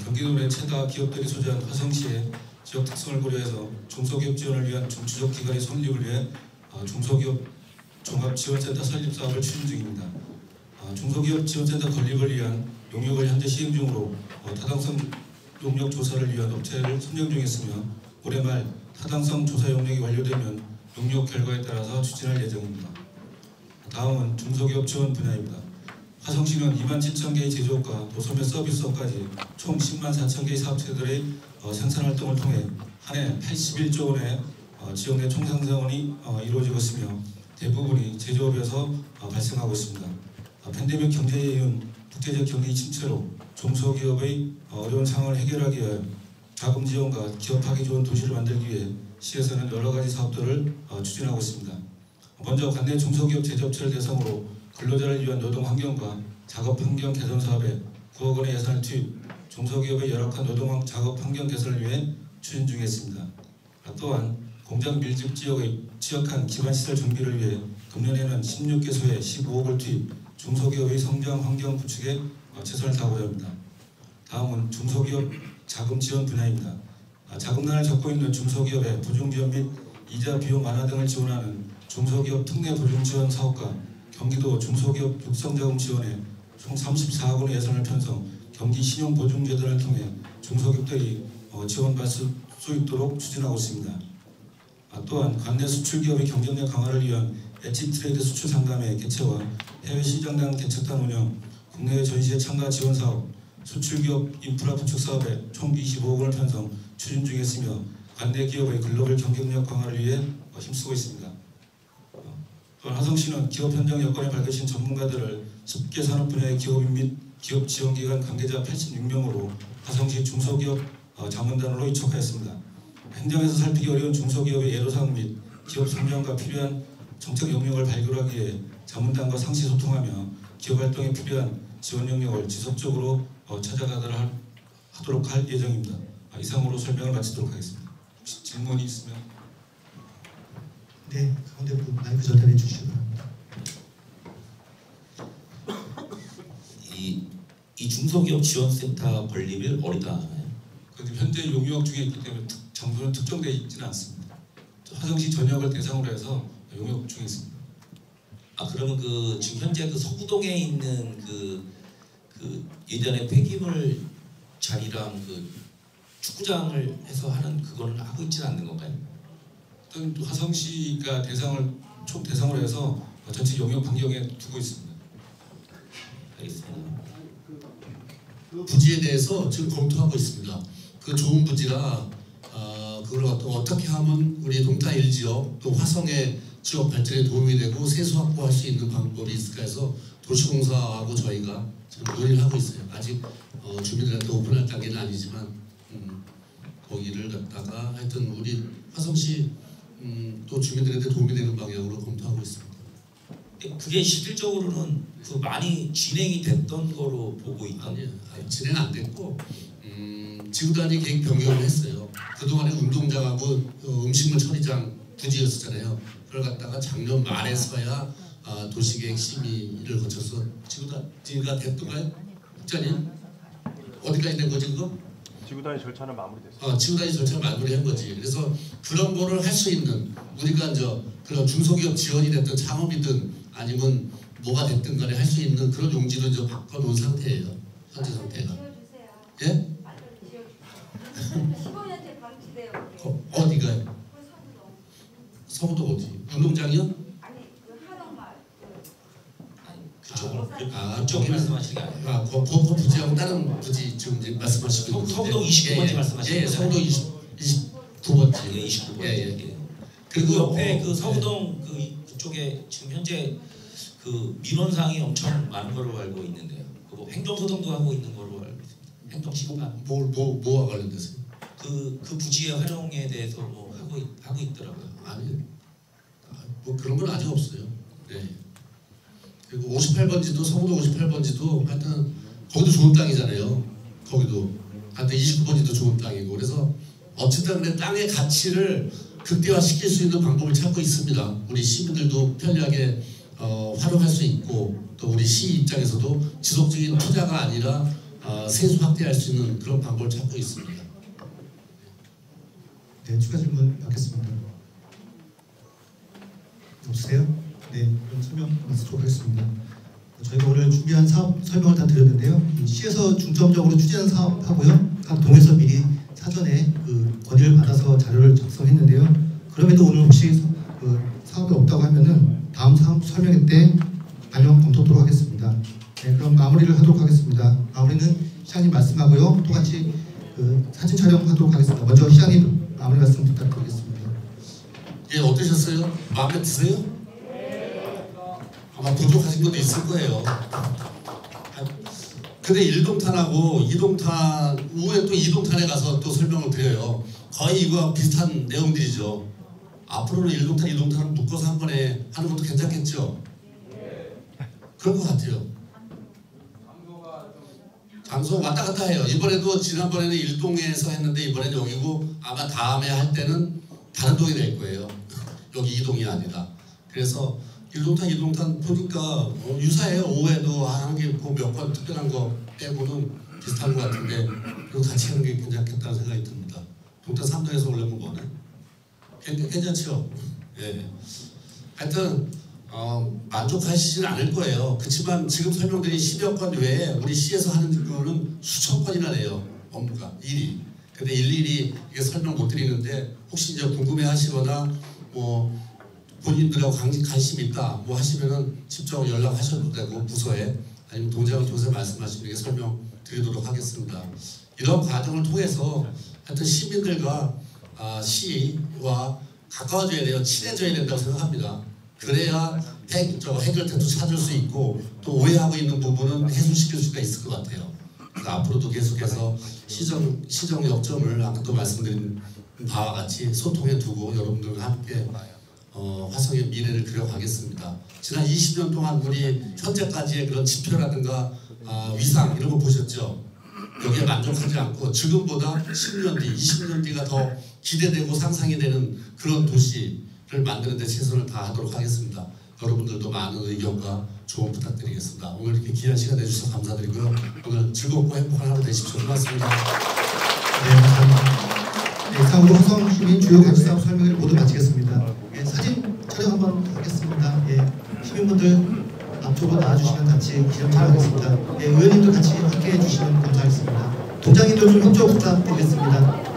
경기도 내 최다 기업들이 소재한 화성시의 지역 특성을 고려해서 중소기업 지원을 위한 중추적 기관의 설립을 위해 중소기업 종합지원센터 설립 사업을 추진 중입니다. 중소기업 지원센터 건립을 위한 용역을 현재 시행 중으로 타당성 용역 조사를 위한 업체를 선정 중에 있으며 올해 말 타당성 조사 용역이 완료되면 용역 결과에 따라서 추진할 예정입니다. 다음은 중소기업 지원 분야입니다. 화성시는 27,000개의 제조업과 도소매 서비스업까지 총 10만 4,000개의 사업체들의 생산활동을 통해 한 해 81조 원의 지역 내 총생산원이 이루어지고 있으며 대부분이 제조업에서 발생하고 있습니다. 팬데믹 경제에 이은 국제적 경기 침체로 중소기업의 어려운 상황을 해결하기 위해 자금 지원과 기업하기 좋은 도시를 만들기 위해 시에서는 여러 가지 사업들을 추진하고 있습니다. 먼저 관내 중소기업 제조업체를 대상으로 근로자를 위한 노동 환경과 작업 환경 개선 사업에 9억 원의 예산을 투입, 중소기업의 열악한 노동 작업 환경 개선을 위해 추진 중에 있습니다. 또한 공장 밀집 지역의 취약한 기반시설 정비를 위해 금년에는 16개소에 15억을 투입, 중소기업의 성장 환경 구축에 최선을 다하고자 합니다. 다음은 중소기업 자금 지원 분야입니다. 자금난을 겪고 있는 중소기업의 보증지원 및 이자 비용 완화 등을 지원하는 중소기업 특례 보증지원 사업과 경기도 중소기업 육성자금 지원에 총 34억 원의 예산을 편성, 경기 신용보증제 등을 통해 중소기업들이 지원받을 수 있도록 추진하고 있습니다. 또한 관내 수출기업의 경쟁력 강화를 위한 엣지트레이드 수출 상담회 개최와 해외 시장단 개척단 운영, 국내외 전시회 참가 지원 사업, 수출기업 인프라 구축 사업에 총 25억 원을 편성 추진 중에 있으며 관내 기업의 글로벌 경쟁력 강화를 위해 힘쓰고 있습니다. 또한 화성시는 기업 현장 여건에 밝으신 전문가들을 10개 산업 분야의 기업인 및 기업 지원기관 관계자 86명으로 화성시 중소기업 자문단으로 이촉하였습니다. 행정에서 살피기 어려운 중소기업의 애로사항 및 기업 성장과 필요한 정책 영역을 발굴하기 위해 자문단과 상시 소통하며 기업 활동에 필요한 지원 영역을 지속적으로 찾아가도록 할 예정입니다. 이상으로 설명을 마치도록 하겠습니다. 혹시 질문이 있으면? 네, 가운데 분 마이크 전달해 주시기 바랍니다. 이 중소기업 지원센터 건립을 어디다 하나요? 그런데 현재 용역 중에 있기 때문에 장소는 특정되어 있지는 않습니다. 화성시 전역을 대상으로 해서 용역 중에 있습니다. 그러면 지금 현재 서구동에 있는 예전에 폐기물 자리랑 그 축구장을 해서 하는 그거는 하고 있지는 않는 건가요? 일단 화성시가 총 대상으로 해서 전체 용역 반경에 두고 있습니다. 알겠습니다. 그 부지에 대해서 지금 검토하고 있습니다. 그 좋은 부지라 그걸 어떻게 하면 우리 동탄 1지역 또 화성의 지역 발전에 도움이 되고 세수 확보할 수 있는 방법이 있을까 해서 도시공사하고 저희가 지금 논의를 하고 있어요. 아직 주민들한테 오픈할 단계는 아니지만 거기를 갖다가 하여튼 우리 화성시 또 주민들한테 도움이 되는 방향으로 검토하고 있습니다. 그게 실질적으로는 그 많이 진행이 됐던 거로 보고 있던데요. 진행 안 됐고 지구 단위 계획 변경을 했어요. 그동안에 운동장하고 음식물 처리장 부지였었잖아요. 그걸 갖다가 작년 말에서야 도시계획 심의를 거쳐서 지구 단위가 됐던가요? 국장님? 어디까지 된 거지 그거? 지구 단위 절차는 마무리됐어요. 지구 단위 절차를 마무리한 거지. 그래서 그런 거를 할 수 있는 우리가 그런 중소기업 지원이 됐든 창업이든 아니면 뭐가 됐든 간에 할 수 있는 그런 용지를 이제 바꿔놓은 상태예요. 현재 상태가. 예? 15년째 방치돼요. 어디가요? 서구도 어디? 운동장이요? 아니 그 하동마을. 그쪽에 말씀하시는 게 아니에요. 그 부지하고 다른 부지 지금 이제 말씀하시는 서구도 29번째 말씀하시는 거예요. 서구도 29번째. 예, 29번째. 예. 그리고 옆에 그 서구동 그쪽에 지금 현재 그 민원사항이 엄청 많은 걸로 알고 있는데요. 그 행정소송도 하고 있는 걸로 알고 있습니다. 행정심판. 뭐와 관련돼서? 그 부지의 활용에 대해서 뭐 하고 있더라고요. 아니, 뭐 그런 건 아직 없어요. 네. 그리고 58번지도 서구도 58번지도 하여튼 거기도 좋은 땅이잖아요. 거기도 하여튼 29번지도 좋은 땅이고 그래서 어쨌든 근데 땅의 가치를 극대화시킬 수 있는 방법을 찾고 있습니다. 우리 시민들도 편리하게 활용할 수 있고 또 우리 시 입장에서도 지속적인 투자가 아니라 세수 확대할 수 있는 그런 방법을 찾고 있습니다. 네, 추가 질문 받겠습니다. 없으세요? 네, 그럼 설명 마치도록 하겠습니다. 저희가 오늘 준비한 사업 설명을 다 드렸는데요. 시에서 중점적으로 추진한 사업하고요. 각 동에서 미리 사전에 그 건의를 받아서 자료를 작성했는데요. 그럼에도 오늘 혹시 사업이 없다고 하면은 다음 사업 설명회 때 반영 검토토록 하겠습니다. 네, 그럼 마무리를 하도록 하겠습니다. 마무리는 시장님 말씀하고요. 똑같이 사진 촬영하도록 하겠습니다. 먼저 시장님 마무리 말씀 부탁드리겠습니다. 예, 어떠셨어요? 마음에 드세요? 아마 부족하신 것도 있을 거예요. 근데 1동탄하고 2동탄 후에 또 2동탄에 가서 또 설명을 드려요. 거의 이거와 비슷한 내용들이죠. 앞으로는 1동탄, 2동탄을 묶어서 한 번에 하는 것도 괜찮겠죠? 그럴 것 같아요. 장소 왔다 갔다 해요. 이번에도 지난번에는 1동에서 했는데 이번에는 여기고 아마 다음에 할 때는 다른 동이 될 거예요. 여기 2동이 아니라. 그래서 1동탄, 2동탄 보니까 유사해요. 5회도 하는 게 몇 번 특별한 거 빼고는 비슷한 것 같은데 그거 같이 하는 게 괜찮겠다는 생각이 듭니다. 동탄 3동에서 올려본 거는 괜찮죠? 예. 하여튼 만족하시지는 않을 거예요. 그렇지만 지금 설명드린 10여 건 외에 우리 시에서 하는 거는 수천 건이나 돼요. 업무가 일이. 근데 일일이 이게 설명 못 드리는데 혹시 이제 궁금해하시거나 뭐 본인들하고 관심 있다 뭐 하시면은 직접 연락하셔도 되고 부서에 아니면 동작을 통해서 말씀하시면 설명 드리도록 하겠습니다. 이런 과정을 통해서 하여튼 시민들과 시와 가까워져야 돼요. 친해져야 된다고 생각합니다. 그래야 해결책도 찾을 수 있고 또 오해하고 있는 부분은 해소시킬 수가 있을 것 같아요. 그래서 앞으로도 계속해서 시정 역점을 아까도 말씀드린 바와 같이 소통해 두고 여러분들과 함께 화성의 미래를 그려가겠습니다. 지난 20년 동안 우리 현재까지의 그런 지표라든가 위상 이런 거 보셨죠? 여기에 만족하지 않고 지금보다 10년 뒤, 20년 뒤가 더 기대되고 상상이 되는 그런 도시를 만드는 데 최선을 다하도록 하겠습니다. 여러분들도 많은 의견과 조언 부탁드리겠습니다. 오늘 이렇게 귀한 시간 내주셔서 감사드리고요. 오늘 즐겁고 행복한 하루 되십시오. 고맙습니다. 네, 감사합니다. 네, 이상으로 화성 시민 주요 가치사업 설명회를 모두 마치겠습니다. 예, 사진 촬영 한번 하겠습니다. 예, 시민분들 앞으로 앞으로 나와주시면 같이 기념 촬영하겠습니다. 네, 의원님도 같이 함께 해주시면 감사하겠습니다. 동장님들 좀 협조 부탁드리겠습니다.